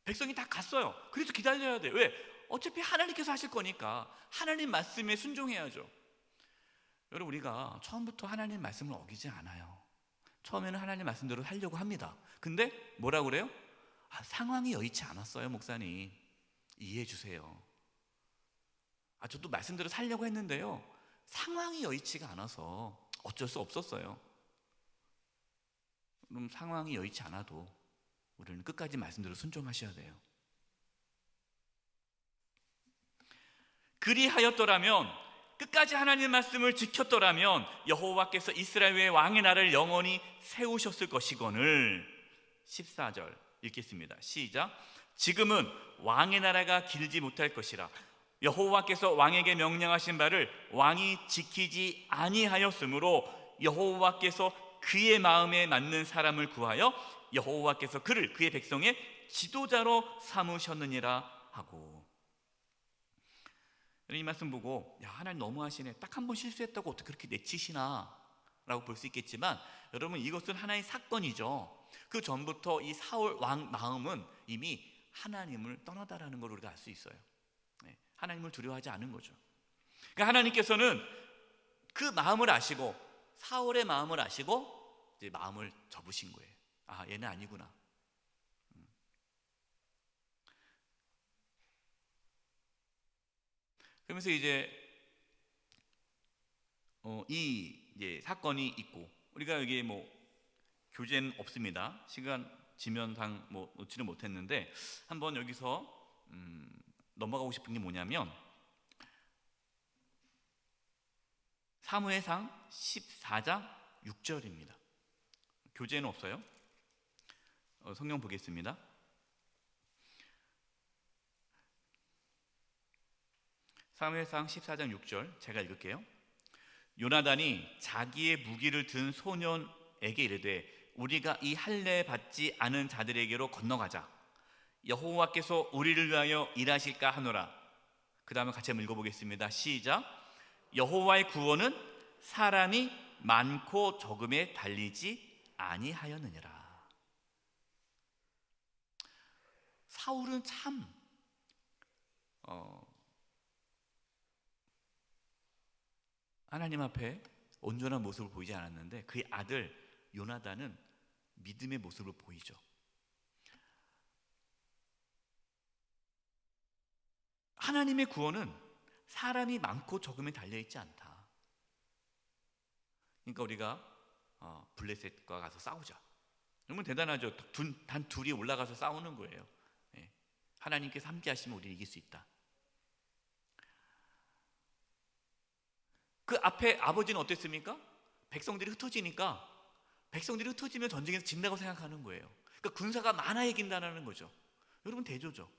백성이 다 갔어요. 그래서 기다려야 돼요. 왜? 어차피 하나님께서 하실 거니까 하나님 말씀에 순종해야죠. 여러분 우리가 처음부터 하나님 말씀을 어기지 않아요. 처음에는 하나님 말씀대로 하려고 합니다. 근데 뭐라고 그래요? 상황이 여의치 않았어요 목사님, 이해해 주세요. 저도 말씀대로 살려고 했는데요 상황이 여의치가 않아서 어쩔 수 없었어요. 그럼 상황이 여의치 않아도 우리는 끝까지 말씀대로 순종하셔야 돼요. 그리하였더라면, 끝까지 하나님 말씀을 지켰더라면 여호와께서 이스라엘의 왕의 나라를 영원히 세우셨을 것이거늘. 14절 읽겠습니다. 시작. 지금은 왕의 나라가 길지 못할 것이라 여호와께서 왕에게 명령하신 바를 왕이 지키지 아니하였으므로 여호와께서 그의 마음에 맞는 사람을 구하여 여호와께서 그를 그의 백성의 지도자로 삼으셨느니라 하고. 이 말씀 보고 하나님 너무하시네, 딱 한 번 실수했다고 어떻게 그렇게 내치시나 라고 볼 수 있겠지만, 여러분 이것은 하나의 사건이죠. 그 전부터 이 사울 왕 마음은 이미 하나님을 떠나다라는 걸 우리가 알 수 있어요. 하나님을 두려워하지 않은 거죠. 그러니까 하나님께서는 그 마음을 아시고, 사울의 마음을 아시고 이제 마음을 접으신 거예요. 얘는 아니구나. 그러면서 이제 이제 사건이 있고, 우리가 여기 뭐 교재는 없습니다. 시간 지면상 뭐 놓지를 못했는데 한번 여기서 넘어가고 싶은 게 뭐냐면 사무엘상 14장 6절입니다. 교재는 없어요. 성경 보겠습니다. 사무엘상 14장 6절 제가 읽을게요. 요나단이 자기의 무기를 든 소년에게 이르되 우리가 이 할례 받지 않은 자들에게로 건너가자. 여호와께서 우리를 위하여 일하실까 하노라. 그 다음에 같이 한번 읽어보겠습니다. 시작. 여호와의 구원은 사람이 많고 적음에 달리지 아니하였느니라. 사울은 참 하나님 앞에 온전한 모습을 보이지 않았는데 그의 아들 요나단은 믿음의 모습을 보이죠. 하나님의 구원은 사람이 많고 적음에 달려있지 않다. 그러니까 우리가 블레셋과 가서 싸우자. 너무 대단하죠. 단 둘이 올라가서 싸우는 거예요. 하나님께서 함께 하시면 우리는 이길 수 있다. 그 앞에 아버지는 어땠습니까? 백성들이 흩어지니까, 백성들이 흩어지면 전쟁에서 진다고 생각하는 거예요. 그러니까 군사가 많아 이긴다는 거죠. 여러분 대조죠.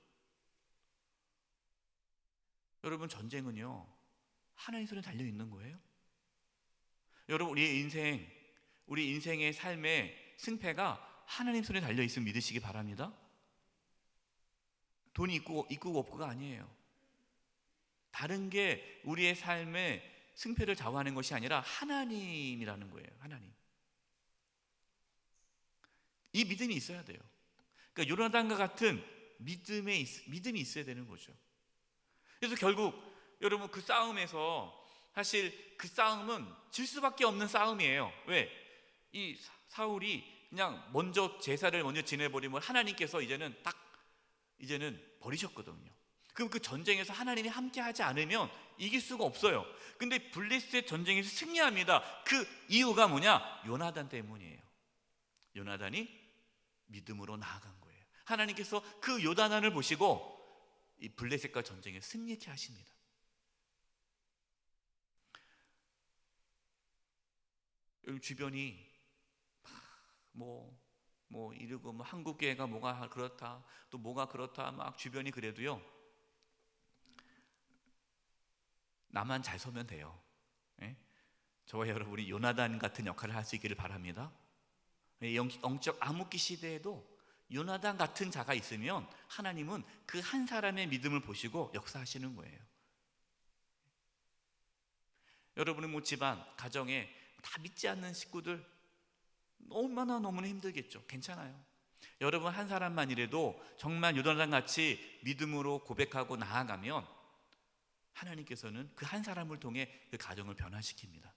여러분 전쟁은요 하나님 손에 달려있는 거예요. 여러분 우리의 인생, 우리 인생의 삶의 승패가 하나님 손에 달려 있음을 믿으시기 바랍니다. 돈이 있고 없고가 아니에요. 다른 게 우리의 삶의 승패를 좌우하는 것이 아니라 하나님이라는 거예요. 하나님. 이 믿음이 있어야 돼요. 그러니까 요나단과 같은 믿음이 있어야 되는 거죠. 그래서 결국 여러분 그 싸움에서 사실 그 싸움은 질 수밖에 없는 싸움이에요. 왜? 이 사울이 그냥 먼저 제사를 먼저 지내버리면 하나님께서 이제는 버리셨거든요. 그럼 그 전쟁에서 하나님이 함께하지 않으면 이길 수가 없어요. 근데 블레셋 전쟁에서 승리합니다. 그 이유가 뭐냐? 요나단 때문이에요. 요나단이 믿음으로 나아간 거예요. 하나님께서 그 요나단을 보시고 이 블레셋과 전쟁에 승리케 하십니다. 여러분 주변이 이러고 한국교회가 뭐가 그렇다, 또 뭐가 그렇다, 막 주변이 그래도요. 나만 잘 서면 돼요. 예? 저와 여러분이 요나단 같은 역할을 할 수 있기를 바랍니다. 영적 암흑기 시대에도 요나단 같은 자가 있으면 하나님은 그 한 사람의 믿음을 보시고 역사하시는 거예요. 여러분의 집안, 가정에 다 믿지 않는 식구들 너무나 힘들겠죠. 괜찮아요. 여러분 한 사람만이라도 정말 요나단 같이 믿음으로 고백하고 나아가면 하나님께서는 그 한 사람을 통해 그 가정을 변화시킵니다.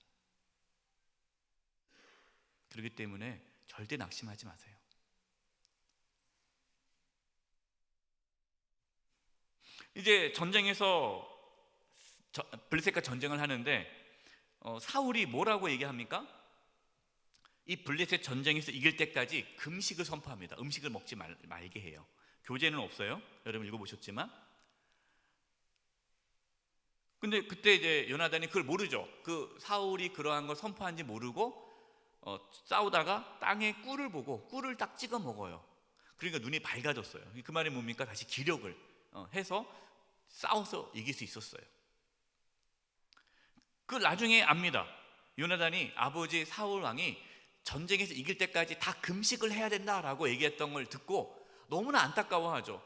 그렇기 때문에 절대 낙심하지 마세요. 이제 전쟁에서 블레셋과 전쟁을 하는데 사울이 뭐라고 얘기합니까? 이 블레셋 전쟁에서 이길 때까지 금식을 선포합니다. 음식을 먹지 말게 해요. 교재는 없어요. 여러분 읽어보셨지만. 근데 그때 이제 요나단이 그걸 모르죠. 그 사울이 그러한 걸 선포한지 모르고 싸우다가 땅에 꿀을 보고 꿀을 딱 찍어 먹어요. 그러니까 눈이 밝아졌어요. 그 말이 뭡니까? 다시 기력을 해서 싸워서 이길 수 있었어요. 그 나중에 압니다. 요나단이 아버지 사울 왕이 전쟁에서 이길 때까지 다 금식을 해야 된다라고 얘기했던 걸 듣고 너무나 안타까워하죠.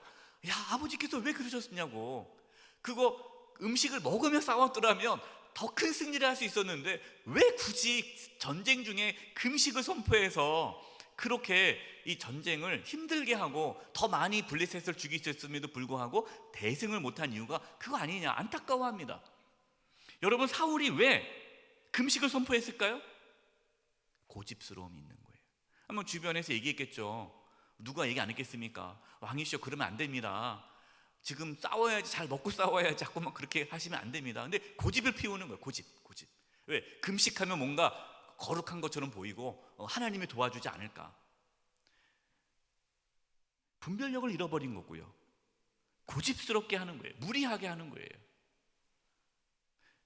야, 아버지께서 왜 그러셨냐고. 그거 음식을 먹으며 싸웠더라면 더 큰 승리를 할 수 있었는데 왜 굳이 전쟁 중에 금식을 선포해서 그렇게 이 전쟁을 힘들게 하고 더 많이 블레셋을 죽일 수 있음에도 불구하고 대승을 못한 이유가 그거 아니냐 안타까워합니다. 여러분 사울이 왜 금식을 선포했을까요? 고집스러움이 있는 거예요. 한번 주변에서 얘기했겠죠. 누가 얘기 안 했겠습니까? 왕이시여 그러면 안 됩니다. 지금 싸워야지, 잘 먹고 싸워야지, 자꾸만 그렇게 하시면 안 됩니다. 근데 고집을 피우는 거예요. 고집. 왜? 금식하면 뭔가 거룩한 것처럼 보이고 하나님이 도와주지 않을까. 분별력을 잃어버린 거고요. 고집스럽게 하는 거예요. 무리하게 하는 거예요.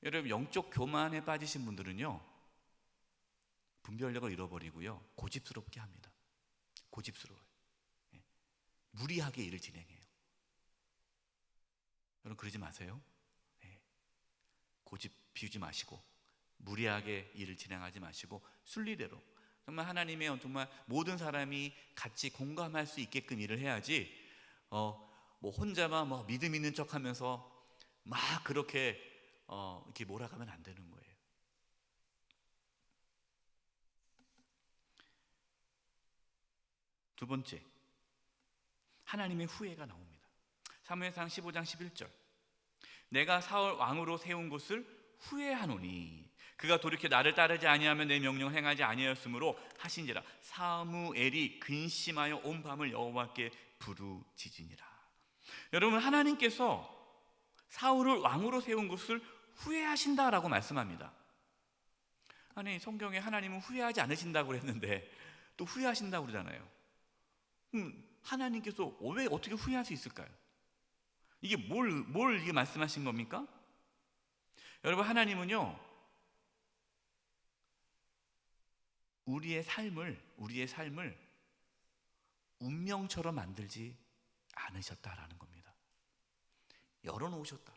여러분 영적 교만에 빠지신 분들은요 분별력을 잃어버리고요 고집스럽게 합니다. 고집스러워요. 무리하게 일을 진행해요. 여러분 그러지 마세요. 고집 피우지 마시고 무리하게 일을 진행하지 마시고 순리대로 정말 하나님의 정말 모든 사람이 같이 공감할 수 있게끔 일을 해야지 혼자만 믿음 있는 척하면서 막 그렇게 이렇게 몰아가면 안 되는 거예요. 두 번째, 하나님의 후회가 나옵니다. 사무엘상 15장 11절. 내가 사울 왕으로 세운 곳을 후회하노니 그가 돌이켜 나를 따르지 아니하면 내 명령 행하지 아니하였으므로 하신지라. 사무엘이 근심하여 온 밤을 여호와께 부르짖으니라. 여러분 하나님께서 사울을 왕으로 세운 것을 후회하신다라고 말씀합니다. 아니 성경에 하나님은 후회하지 않으신다고 그랬는데 또 후회하신다고 그러잖아요. 하나님께서 왜 어떻게 후회할 수 있을까요? 이게 뭘 이게 말씀하신 겁니까? 여러분 하나님은요 우리의 삶을 운명처럼 만들지 않으셨다라는 겁니다. 열어놓으셨다.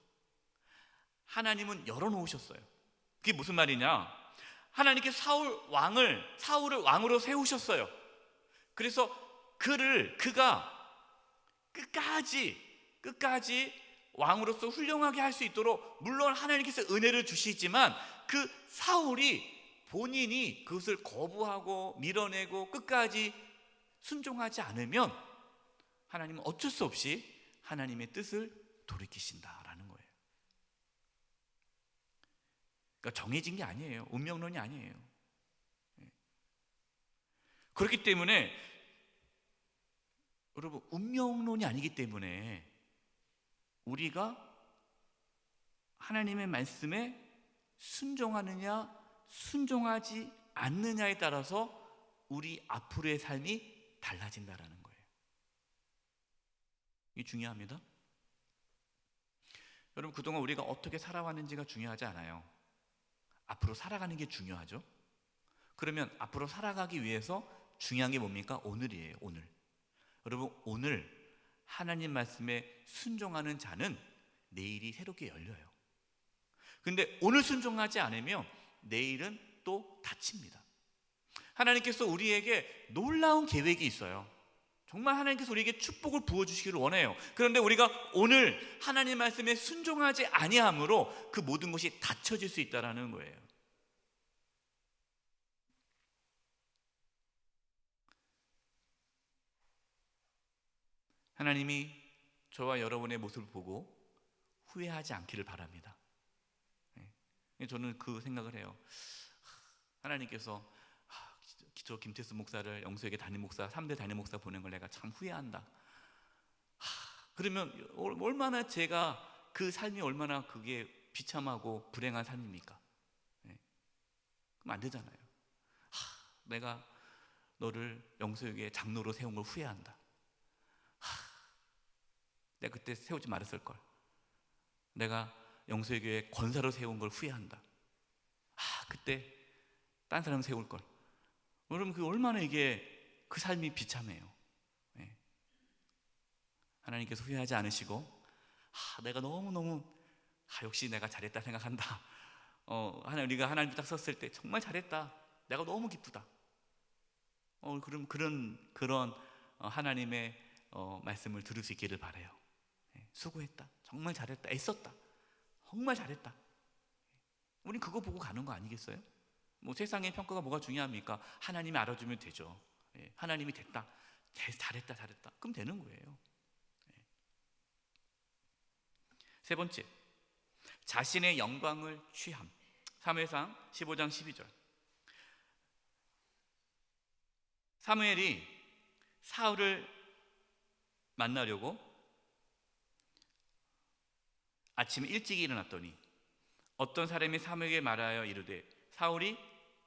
하나님은 열어놓으셨어요. 그게 무슨 말이냐? 하나님께 사울을 왕으로 세우셨어요. 그래서 그가 끝까지 왕으로서 훌륭하게 할 수 있도록, 물론 하나님께서 은혜를 주시지만 그 사울이 본인이 그것을 거부하고 밀어내고 끝까지 순종하지 않으면 하나님은 어쩔 수 없이 하나님의 뜻을 돌이키신다라는 거예요. 그러니까 정해진 게 아니에요. 운명론이 아니에요. 그렇기 때문에 여러분, 운명론이 아니기 때문에 우리가 하나님의 말씀에 순종하느냐 순종하지 않느냐에 따라서 우리 앞으로의 삶이 달라진다라는 거예요. 이게 중요합니다. 여러분, 그동안 우리가 어떻게 살아왔는지가 중요하지 않아요. 앞으로 살아가는 게 중요하죠. 그러면 앞으로 살아가기 위해서 중요한 게 뭡니까? 오늘이에요. 오늘. 여러분, 오늘 하나님 말씀에 순종하는 자는 내일이 새롭게 열려요. 근데 오늘 순종하지 않으면 내일은 또 닫힙니다. 하나님께서 우리에게 놀라운 계획이 있어요. 정말 하나님께서 우리에게 축복을 부어주시기를 원해요. 그런데 우리가 오늘 하나님 말씀에 순종하지 아니함으로 그 모든 것이 닫혀질 수 있다는 거예요. 하나님이 저와 여러분의 모습을 보고 후회하지 않기를 바랍니다. 저는 그 생각을 해요. 하나님께서 저 김태수 목사를 영수에게 담임 목사, 3대 담임 목사 보낸 걸 내가 참 후회한다. 그러면 얼마나 제가 그 삶이 얼마나 그게 비참하고 불행한 삶입니까? 그럼 안 되잖아요. 내가 너를 영수에게 장로로 세운 걸 후회한다. 내가 그때 세우지 말았을 걸. 내가 영수의 교회 권사로 세운 걸 후회한다. 그때 딴 사람 세울 걸. 여러분, 그 얼마나 이게 그 삶이 비참해요. 하나님께서 후회하지 않으시고 내가 너무너무 역시 내가 잘했다 생각한다. 우리가 하나님 딱 섰을 때 정말 잘했다. 내가 너무 기쁘다. 그럼 그런 하나님의 말씀을 들을 수 있기를 바라요. 수고했다. 정말 잘했다. 애썼다. 정말 잘했다. 우린 그거 보고 가는 거 아니겠어요? 뭐 세상의 평가가 뭐가 중요합니까? 하나님이 알아주면 되죠. 하나님이 됐다. 잘했다. 그럼 되는 거예요. 세 번째, 자신의 영광을 취함. 사무엘상 15장 12절. 사무엘이 사울을 만나려고 아침 일찍 일어났더니 어떤 사람이 사무엘에게 말하여 이르되 사울이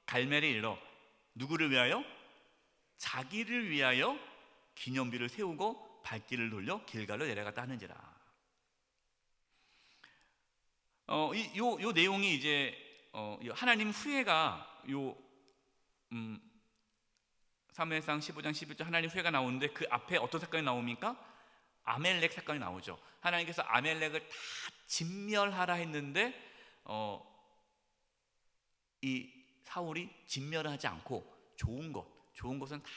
갈멜에 이르러 누구를 위하여? 자기를 위하여 기념비를 세우고 발길을 돌려 길갈로 내려갔다 하는지라. 요 내용이 이제 하나님 후회가 사무엘상 15장 11절 하나님 후회가 나오는데 그 앞에 어떤 사건이 나옵니까? 아멜렉 사건이 나오죠. 하나님께서 아멜렉을 다 진멸하라 했는데 이 사울이 진멸하지 않고 좋은 것은 다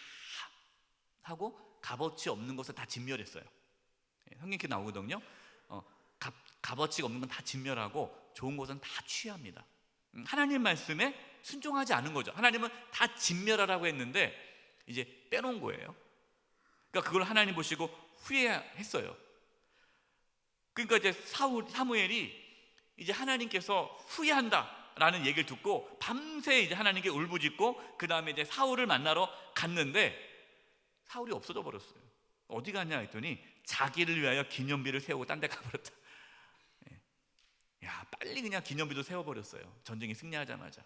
하고 값어치 없는 것은 다 진멸했어요. 성경 이렇게 나오거든요. 값어치가 없는 건 다 진멸하고 좋은 것은 다 취합니다. 하나님 말씀에 순종하지 않은 거죠. 하나님은 다 진멸하라고 했는데 이제 빼놓은 거예요. 그러니까 그걸 하나님 보시고 후회했어요. 그러니까 이제 사무엘이 이제 하나님께서 후회한다라는 얘기를 듣고 밤새 이제 하나님께 울부짖고 그 다음에 이제 사울을 만나러 갔는데 사울이 없어져 버렸어요. 어디 갔냐 했더니 자기를 위하여 기념비를 세우고 딴 데 가버렸다. 야, 빨리 그냥 기념비도 세워버렸어요. 전쟁이 승리하자마자.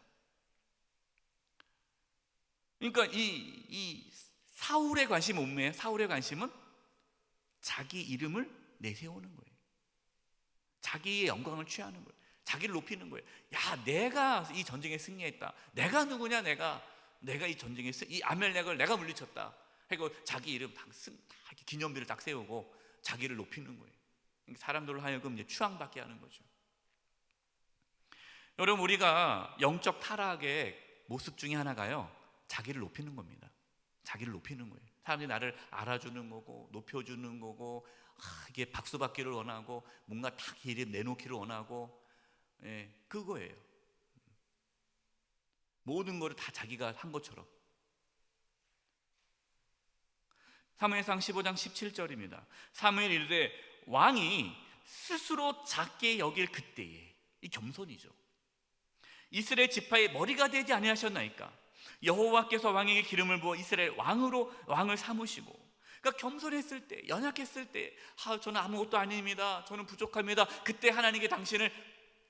그러니까 이 사울의 관심은 뭐예요? 사울의 관심은 자기 이름을 내세우는 거예요. 자기의 영광을 취하는 거예요. 자기를 높이는 거예요. 야, 내가 이 전쟁에 승리했다. 내가 누구냐? 내가 이 전쟁에 이 아멜렉을 내가 물리쳤다. 그리고 자기 이름 다 기념비를 딱 세우고 자기를 높이는 거예요. 사람들로 하여금 이제 추앙받게 하는 거죠. 여러분, 우리가 영적 타락에 모습 중에 하나가요, 자기를 높이는 겁니다. 자기를 높이는 거예요. 사람들이 나를 알아주는 거고 높여주는 거고, 이게 박수 받기를 원하고 뭔가 딱 이름 내놓기를 원하고, 그거예요. 모든 거를 다 자기가 한 것처럼. 사무엘상 15장 17절입니다. 사무엘 이르되 왕이 스스로 작게 여길 그때에, 이 겸손이죠. 이스라엘 지파의 머리가 되지 아니하셨나이까. 여호와께서 왕에게 기름을 부어 이스라엘 왕을 삼으시고, 그러니까 겸손했을 때, 연약했을 때, 저는 아무것도 아닙니다, 저는 부족합니다, 그때 하나님께 당신을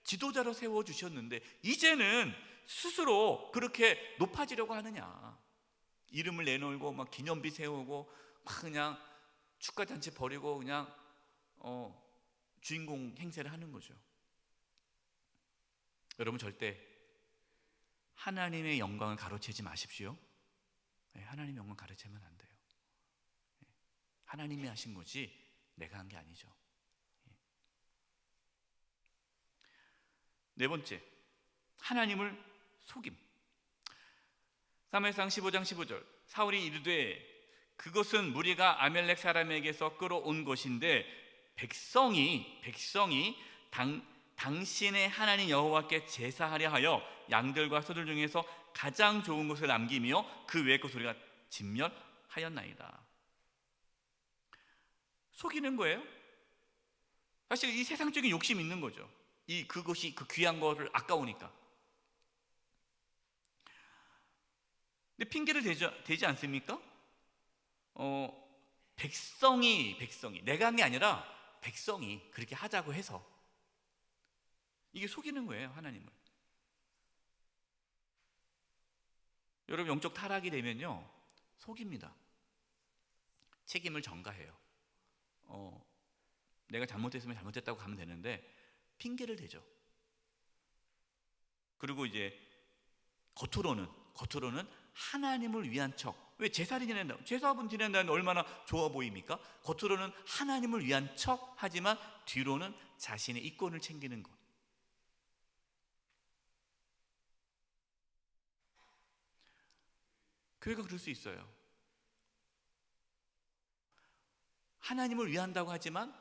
지도자로 세워주셨는데 이제는 스스로 그렇게 높아지려고 하느냐. 이름을 내놓고 막 기념비 세우고 막 그냥 축가잔치 벌이고 그냥 주인공 행세를 하는 거죠. 여러분, 절대 하나님의 영광을 가로채지 마십시오. 하나님의 영광 가로채면 안 돼요. 하나님이 하신 거지 내가 한 게 아니죠. 네 번째, 하나님을 속임. 사무엘상 15장 15절, 사울이 이르되 그것은 무리가 아멜렉 사람에게서 끌어온 것인데 백성이 당신의 하나님 여호와께 제사하려 하여 양들과 소들 중에서 가장 좋은 것을 남기며 그 외의 것 우리가 진멸하였나이다. 속이는 거예요. 사실 이 세상적인 욕심이 있는 거죠. 그것이 그 귀한 거를 아까우니까. 근데 핑계를 대지 않습니까? 백성이 내가 한 게 아니라 백성이 그렇게 하자고 해서, 이게 속이는 거예요, 하나님을. 여러분, 영적 타락이 되면요 속입니다. 책임을 전가해요. 내가 잘못했으면 잘못했다고 가면 되는데 핑계를 대죠. 그리고 이제 겉으로는 하나님을 위한 척. 왜 제사를 지낸다? 제사분 지낸다는 얼마나 좋아 보입니까? 겉으로는 하나님을 위한 척 하지만 뒤로는 자신의 이권을 챙기는 것. 교회가 그럴 수 있어요. 하나님을 위한다고 하지만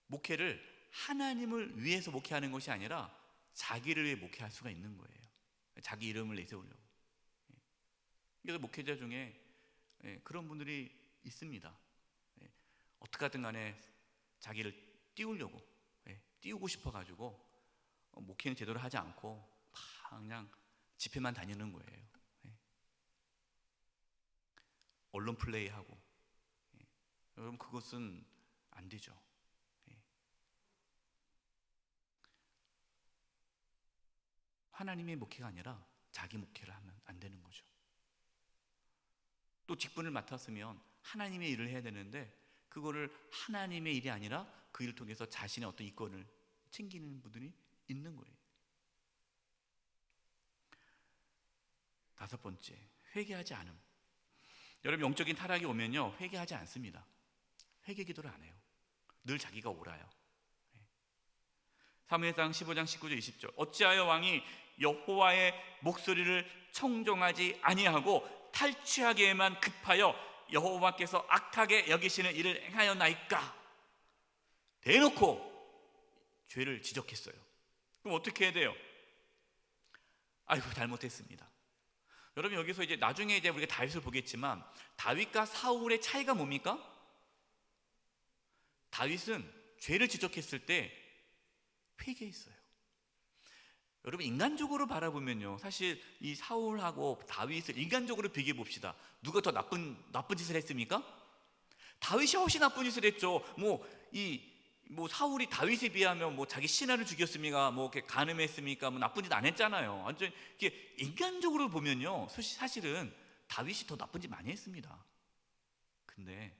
목회를 하나님을 위해서 목회하는 것이 아니라 자기를 위해 목회할 수가 있는 거예요. 자기 이름을 내세우려고. 그래서 목회자 중에 그런 분들이 있습니다. 어떻게 하든 간에 자기를 띄우고 싶어가지고 목회는 제대로 하지 않고 그냥 집회만 다니는 거예요. 언론 플레이하고. 여러분, 그것은 안 되죠. 하나님의 목회가 아니라 자기 목회를 하면 안 되는 거죠. 또 직분을 맡았으면 하나님의 일을 해야 되는데 그거를 하나님의 일이 아니라 그 일을 통해서 자신의 어떤 이권을 챙기는 분들이 있는 거예요. 다섯 번째, 회개하지 않음. 여러분, 영적인 타락이 오면요 회개하지 않습니다. 회개 기도를 안 해요. 늘 자기가 옳아요. 사무엘상 15장 19절 20절, 어찌하여 왕이 여호와의 목소리를 청종하지 아니하고 탈취하기에만 급하여 여호와께서 악하게 여기시는 일을 행하였나이까. 대놓고 죄를 지적했어요. 그럼 어떻게 해야 돼요? 아이고, 잘못했습니다. 여러분, 여기서 이제 나중에 이제 우리가 다윗을 보겠지만 다윗과 사울의 차이가 뭡니까? 다윗은 죄를 지적했을 때 회개했어요. 여러분, 인간적으로 바라보면요 사실 이 사울하고 다윗을 인간적으로 비교해 봅시다. 누가 더 나쁜 짓을 했습니까? 다윗이 훨씬 나쁜 짓을 했죠. 사울이 다윗에 비하면 자기 신하를 죽였습니까? 이렇게 간음했습니까? 나쁜 짓 안 했잖아요. 완전 이게 인간적으로 보면요 사실은 다윗이 더 나쁜 짓 많이 했습니다. 근데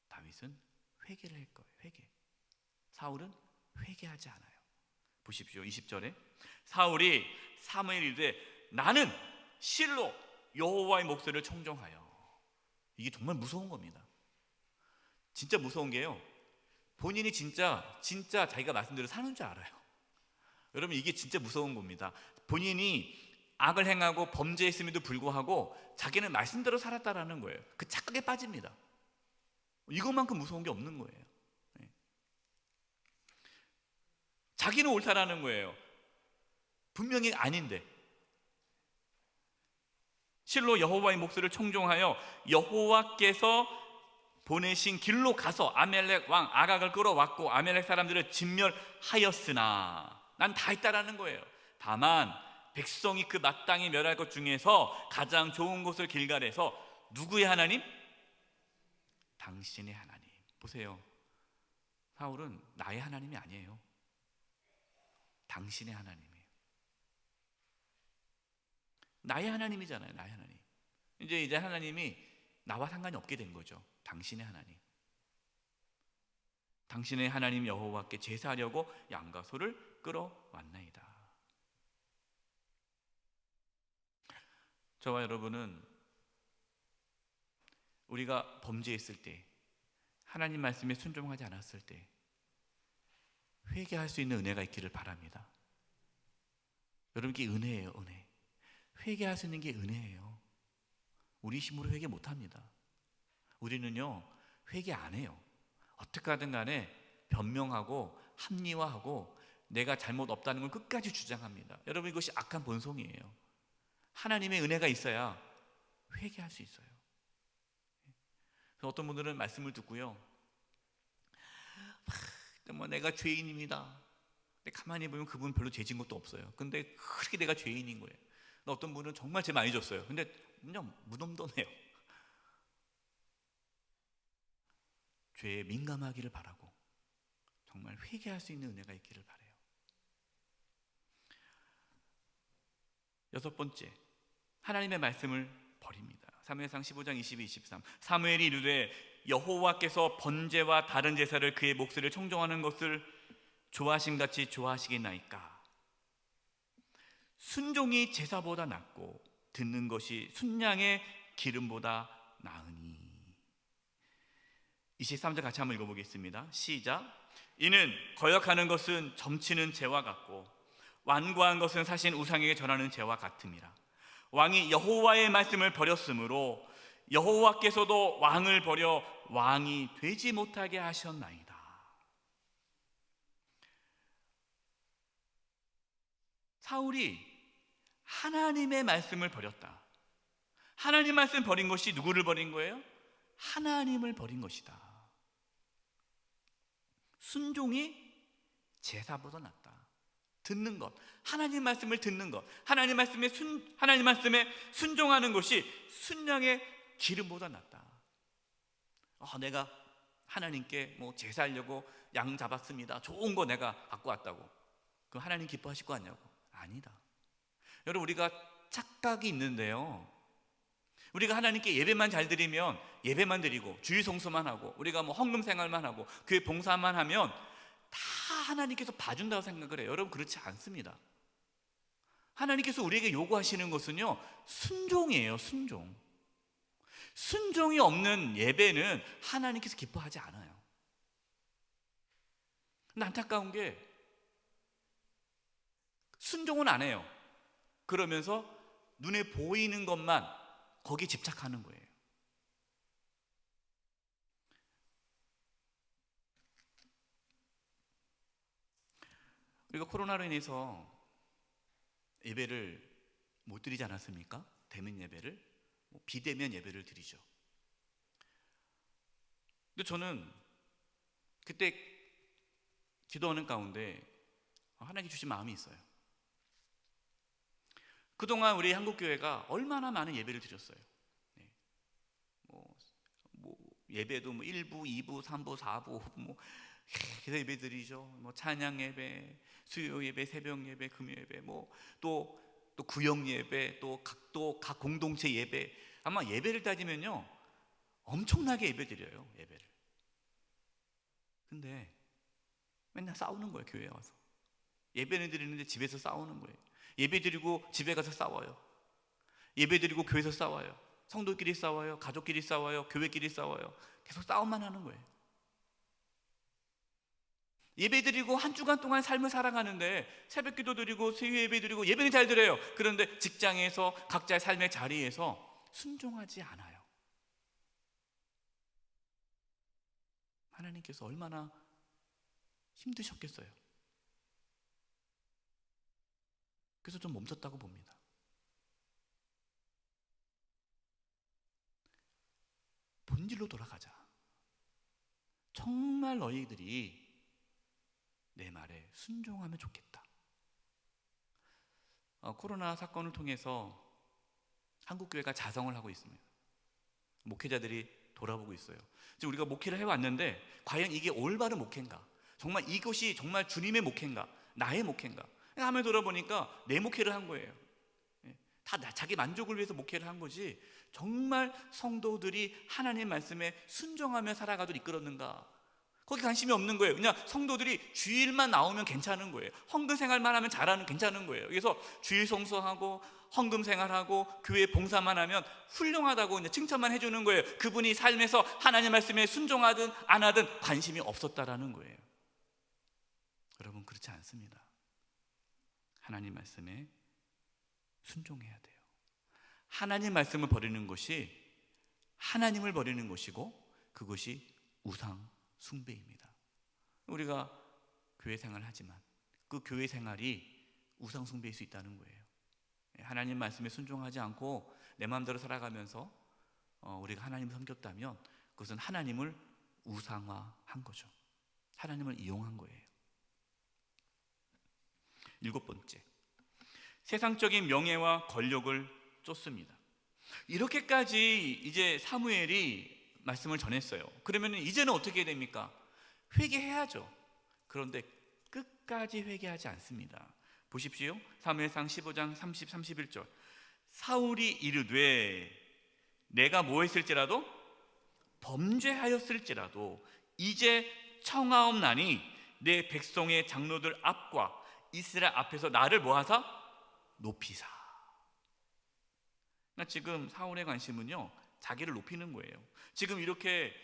다윗은 회개를 할 거예요. 회개. 사울은 회개하지 않아요. 보십시오. 20절에 사울이 사무엘이 이르되 나는 실로 여호와의 목소리를 청종하여. 이게 정말 무서운 겁니다. 진짜 무서운 게요, 본인이 진짜 자기가 말씀대로 사는 줄 알아요. 여러분, 이게 진짜 무서운 겁니다. 본인이 악을 행하고 범죄했음에도 불구하고 자기는 말씀대로 살았다라는 거예요. 그 착각에 빠집니다. 이것만큼 무서운 게 없는 거예요. 자기는 옳다라는 거예요. 분명히 아닌데. 실로 여호와의 목소리를 청종하여 여호와께서 보내신 길로 가서 아멜렉 왕 아각을 끌어왔고 아멜렉 사람들을 진멸하였으나, 난 다 했다라는 거예요. 다만 백성이 그 마땅히 멸할 것 중에서 가장 좋은 곳을 길갈에서 누구의 하나님? 당신의 하나님. 보세요, 사울은 나의 하나님이 아니에요. 당신의 하나님이에요. 나의 하나님이잖아요. 나의 하나님. 이제 하나님이 나와 상관이 없게 된 거죠. 당신의 하나님. 당신의 하나님 여호와께 제사하려고 양과 소를 끌어왔나이다. 저와 여러분은 우리가 범죄했을 때, 하나님 말씀에 순종하지 않았을 때 회개할 수 있는 은혜가 있기를 바랍니다. 여러분께 은혜예요. 은혜. 회개할 수 있는 게 은혜예요. 우리 힘으로 회개 못합니다. 우리는요 회개 안 해요. 어떻게 하든 간에 변명하고 합리화하고 내가 잘못 없다는 걸 끝까지 주장합니다. 여러분, 이것이 악한 본성이에요. 하나님의 은혜가 있어야 회개할 수 있어요. 그래서 어떤 분들은 말씀을 듣고요, 뭐 내가 죄인입니다. 근데 가만히 보면 그분 별로 죄진 것도 없어요. 근데 그렇게 내가 죄인인 거예요. 어떤 분은 정말 죄 많이 졌어요. 근데 그냥 무덤덤해요. 죄에 민감하기를 바라고 정말 회개할 수 있는 은혜가 있기를 바라요. 여섯 번째, 하나님의 말씀을 버립니다. 사무엘상 15장 22, 23. 사무엘이 이르되 여호와께서 번제와 다른 제사를 그의 목소리를 청종하는 것을 좋아하심같이 좋아하시겠나이까. 순종이 제사보다 낫고 듣는 것이 순양의 기름보다 나으니. 23절 같이 한번 읽어보겠습니다. 시작. 이는 거역하는 것은 점치는 죄와 같고 완고한 것은 사신 우상에게 전하는 죄와 같음이라. 왕이 여호와의 말씀을 버렸으므로 여호와께서도 왕을 버려 왕이 되지 못하게 하셨나이다. 사울이 하나님의 말씀을 버렸다. 하나님 말씀 버린 것이 누구를 버린 거예요? 하나님을 버린 것이다. 순종이 제사보다 낫다. 듣는 것, 하나님 말씀을 듣는 것, 하나님 말씀에 순종하는 것이 순양의 기름보다 낫다. 내가 하나님께 뭐 제사하려고 양 잡았습니다. 좋은 거 내가 갖고 왔다고. 그럼 하나님 기뻐하실 거 아니냐고? 아니다. 여러분, 우리가 착각이 있는데요, 우리가 하나님께 예배만 잘 드리면 예배만 드리고 주일 성수만 하고 우리가 뭐 헌금 생활만 하고 교회 봉사만 하면 다 하나님께서 봐준다고 생각을 해요. 여러분, 그렇지 않습니다. 하나님께서 우리에게 요구하시는 것은요, 순종이에요. 순종. 순종이 없는 예배는 하나님께서 기뻐하지 않아요. 근데 안타까운 게 순종은 안 해요. 그러면서 눈에 보이는 것만 거기에 집착하는 거예요. 우리가 코로나로 인해서 예배를 못 드리지 않았습니까? 대면 예배를, 비대면 예배를 드리죠. 근데 저는 그때 기도하는 가운데 하나님께 주신 마음이 있어요. 그동안 우리 한국교회가 얼마나 많은 예배를 드렸어요. 예배도 1부, 2부, 3부, 4부 계속 예배 드리죠. 찬양 예배, 수요 예배, 새벽 예배, 금요 예배, 또 구역 예배, 또 각 공동체 예배. 아마 예배를 따지면요, 엄청나게 예배 드려요. 예배를. 근데 맨날 싸우는 거예요. 교회에 와서 예배는 드리는데 집에서 싸우는 거예요. 예배 드리고 집에 가서 싸워요. 예배 드리고 교회에서 싸워요. 성도끼리 싸워요. 가족끼리 싸워요. 교회끼리 싸워요. 계속 싸움만 하는 거예요. 예배드리고 한 주간 동안 삶을 살아가는데 새벽기도 드리고 수요 예배 드리고 예배는 잘 드려요. 그런데 직장에서 각자의 삶의 자리에서 순종하지 않아요. 하나님께서 얼마나 힘드셨겠어요. 그래서 좀 멈췄다고 봅니다. 본질로 돌아가자. 정말 너희들이 내 말에 순종하면 좋겠다. 코로나 사건을 통해서 한국교회가 자성을 하고 있습니다. 목회자들이 돌아보고 있어요. 지금 우리가 목회를 해왔는데 과연 이게 올바른 목회인가? 정말 이것이 정말 주님의 목회인가? 나의 목회인가? 하며 돌아보니까 내 목회를 한 거예요. 다 자기 만족을 위해서 목회를 한 거지, 정말 성도들이 하나님의 말씀에 순종하며 살아가도록 이끌었는가? 거기 관심이 없는 거예요. 그냥 성도들이 주일만 나오면 괜찮은 거예요. 헌금 생활만 하면 괜찮은 거예요. 그래서 주일 성수하고 헌금 생활하고 교회 봉사만 하면 훌륭하다고 그냥 칭찬만 해주는 거예요. 그분이 삶에서 하나님 말씀에 순종하든 안 하든 관심이 없었다라는 거예요. 여러분, 그렇지 않습니다. 하나님 말씀에 순종해야 돼요. 하나님 말씀을 버리는 것이 하나님을 버리는 것이고, 그것이 우상 숭배입니다. 우리가 교회 생활을 하지만 그 교회 생활이 우상 숭배일 수 있다는 거예요. 하나님 말씀에 순종하지 않고 내 마음대로 살아가면서 우리가 하나님을 섬겼다면 그것은 하나님을 우상화한 거죠. 하나님을 이용한 거예요. 7번째, 세상적인 명예와 권력을 쫓습니다. 이렇게까지 이제 사무엘이 말씀을 전했어요. 그러면 이제는 어떻게 됩니까? 회개해야죠. 그런데 끝까지 회개하지 않습니다. 보십시오. 사무엘상 15장 30, 31절. 사울이 이르되 내가 뭐 했을지라도 범죄하였을지라도 이제 청하옵나니 내 백성의 장로들 앞과 이스라엘 앞에서 나를 뭐하사? 높이사. 지금 사울의 관심은요, 자기를 높이는 거예요. 지금 이렇게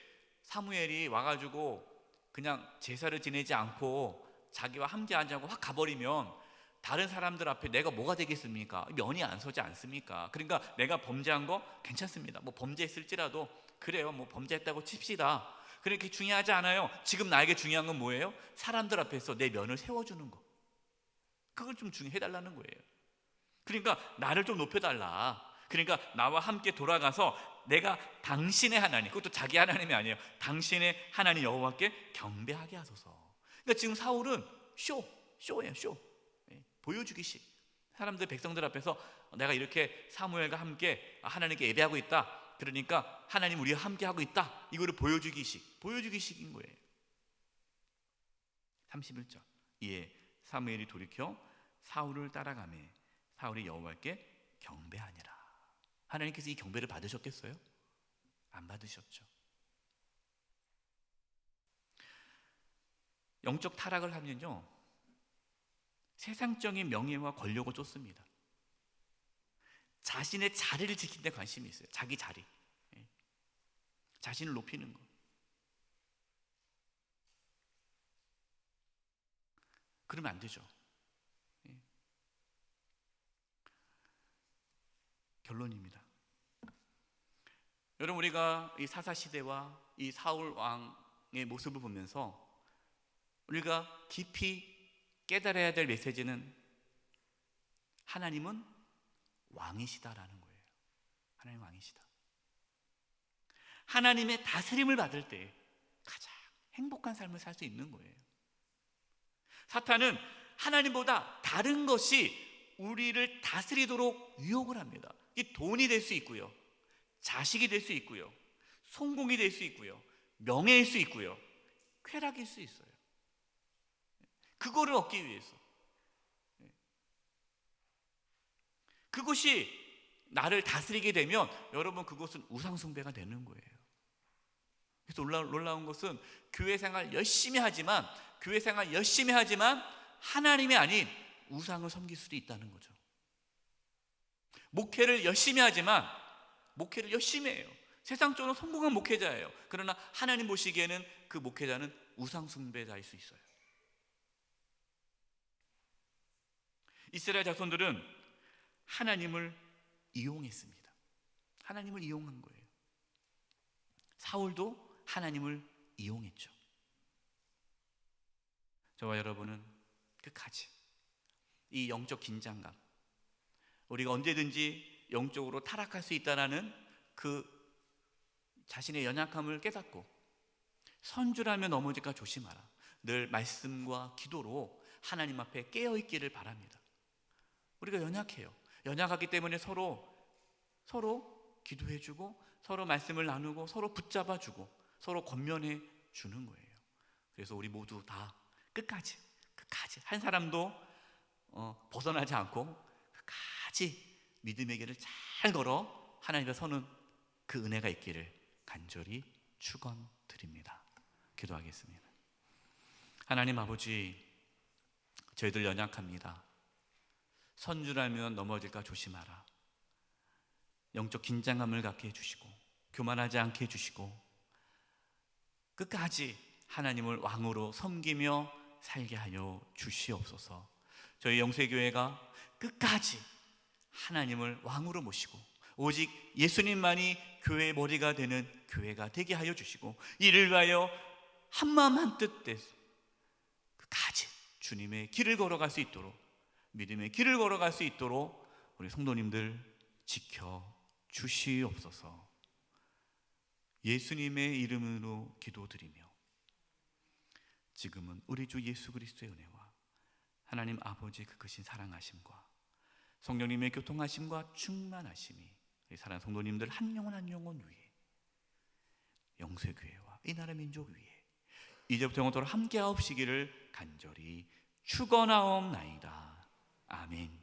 사무엘이 와가지고 그냥 제사를 지내지 않고 자기와 함께하자고 확 가버리면 다른 사람들 앞에 내가 뭐가 되겠습니까? 면이 안 서지 않습니까? 그러니까 내가 범죄한 거 괜찮습니다. 뭐 범죄했을지라도 그래요. 뭐 범죄했다고 칩시다. 그렇게 중요하지 않아요. 지금 나에게 중요한 건 뭐예요? 사람들 앞에서 내 면을 세워주는 거. 그걸 좀 해달라는 거예요. 그러니까 나를 좀 높여달라. 그러니까 나와 함께 돌아가서 내가 당신의 하나님, 그것도 자기 하나님이 아니에요. 당신의 하나님 여호와께 경배하게 하소서. 그러니까 지금 사울은 쇼예요, 쇼. 보여주기식. 사람들, 백성들 앞에서 내가 이렇게 사무엘과 함께 하나님께 예배하고 있다. 그러니까 하나님 우리와 함께 하고 있다. 이거를 보여주기식인 거예요. 31절. 이에 사무엘이 돌이켜 사울을 따라가매 사울이 여호와께 경배하니라. 하나님께서 이 경배를 받으셨겠어요? 안 받으셨죠. 영적 타락을 하면요, 세상적인 명예와 권력을 쫓습니다. 자신의 자리를 지키는 데 관심이 있어요. 자기 자리, 자신을 높이는 거. 그러면 안 되죠. 결론입니다. 여러분, 우리가 이 사사시대와 이 사울 왕의 모습을 보면서 우리가 깊이 깨달아야 될 메시지는 하나님은 왕이시다라는 거예요. 하나님 왕이시다. 하나님의 다스림을 받을 때 가장 행복한 삶을 살 수 있는 거예요. 사탄은 하나님보다 다른 것이 우리를 다스리도록 유혹을 합니다. 이 돈이 될 수 있고요, 자식이 될 수 있고요, 성공이 될 수 있고요, 명예일 수 있고요, 쾌락일 수 있어요. 그거를 얻기 위해서, 그것이 나를 다스리게 되면 여러분, 그것은 우상숭배가 되는 거예요. 그래서 놀라운 것은 교회 생활 열심히 하지만 하나님이 아닌 우상을 섬길 수도 있다는 거죠. 목회를 열심히 하지만 목회를 열심히 해요. 세상적으로 성공한 목회자예요. 그러나 하나님 보시기에는 그 목회자는 우상 숭배자일 수 있어요. 이스라엘 자손들은 하나님을 이용했습니다. 하나님을 이용한 거예요. 사울도 하나님을 이용했죠. 저와 여러분은 끝까지 이 영적 긴장감, 우리가 언제든지 영적으로 타락할 수 있다는 그 자신의 연약함을 깨닫고 선주라면 넘어질까 조심하라. 늘 말씀과 기도로 하나님 앞에 깨어있기를 바랍니다. 우리가 연약해요. 연약하기 때문에 서로 기도해주고 서로 말씀을 나누고 서로 붙잡아주고 서로 권면해 주는 거예요. 그래서 우리 모두 다 끝까지 한 사람도 벗어나지 않고 끝까지 믿음의 길을 잘 걸어 하나님 앞에 서는 그 은혜가 있기를 간절히 축원드립니다. 기도하겠습니다. 하나님 아버지, 저희들 연약합니다. 선주라면 넘어질까 조심하라. 영적 긴장감을 갖게 해주시고 교만하지 않게 해주시고 끝까지 하나님을 왕으로 섬기며 살게 하여 주시옵소서. 저희 영세교회가 끝까지 하나님을 왕으로 모시고 오직 예수님만이 교회의 머리가 되는 교회가 되게 하여 주시고 이를 위하여 한마음 한뜻 돼서 끝까지 주님의 길을 걸어갈 수 있도록, 믿음의 길을 걸어갈 수 있도록 우리 성도님들 지켜 주시옵소서. 예수님의 이름으로 기도드리며 지금은 우리 주 예수 그리스도의 은혜와 하나님 아버지의 그 크신 사랑하심과 성령님의 교통하심과 충만하심이 우리 사랑하는 성도님들 한 영혼 한 영혼 위에, 영세교회와 이 나라 민족 위에 이제부터 영원토록 함께하옵시기를 간절히 축원하옵나이다. 아멘.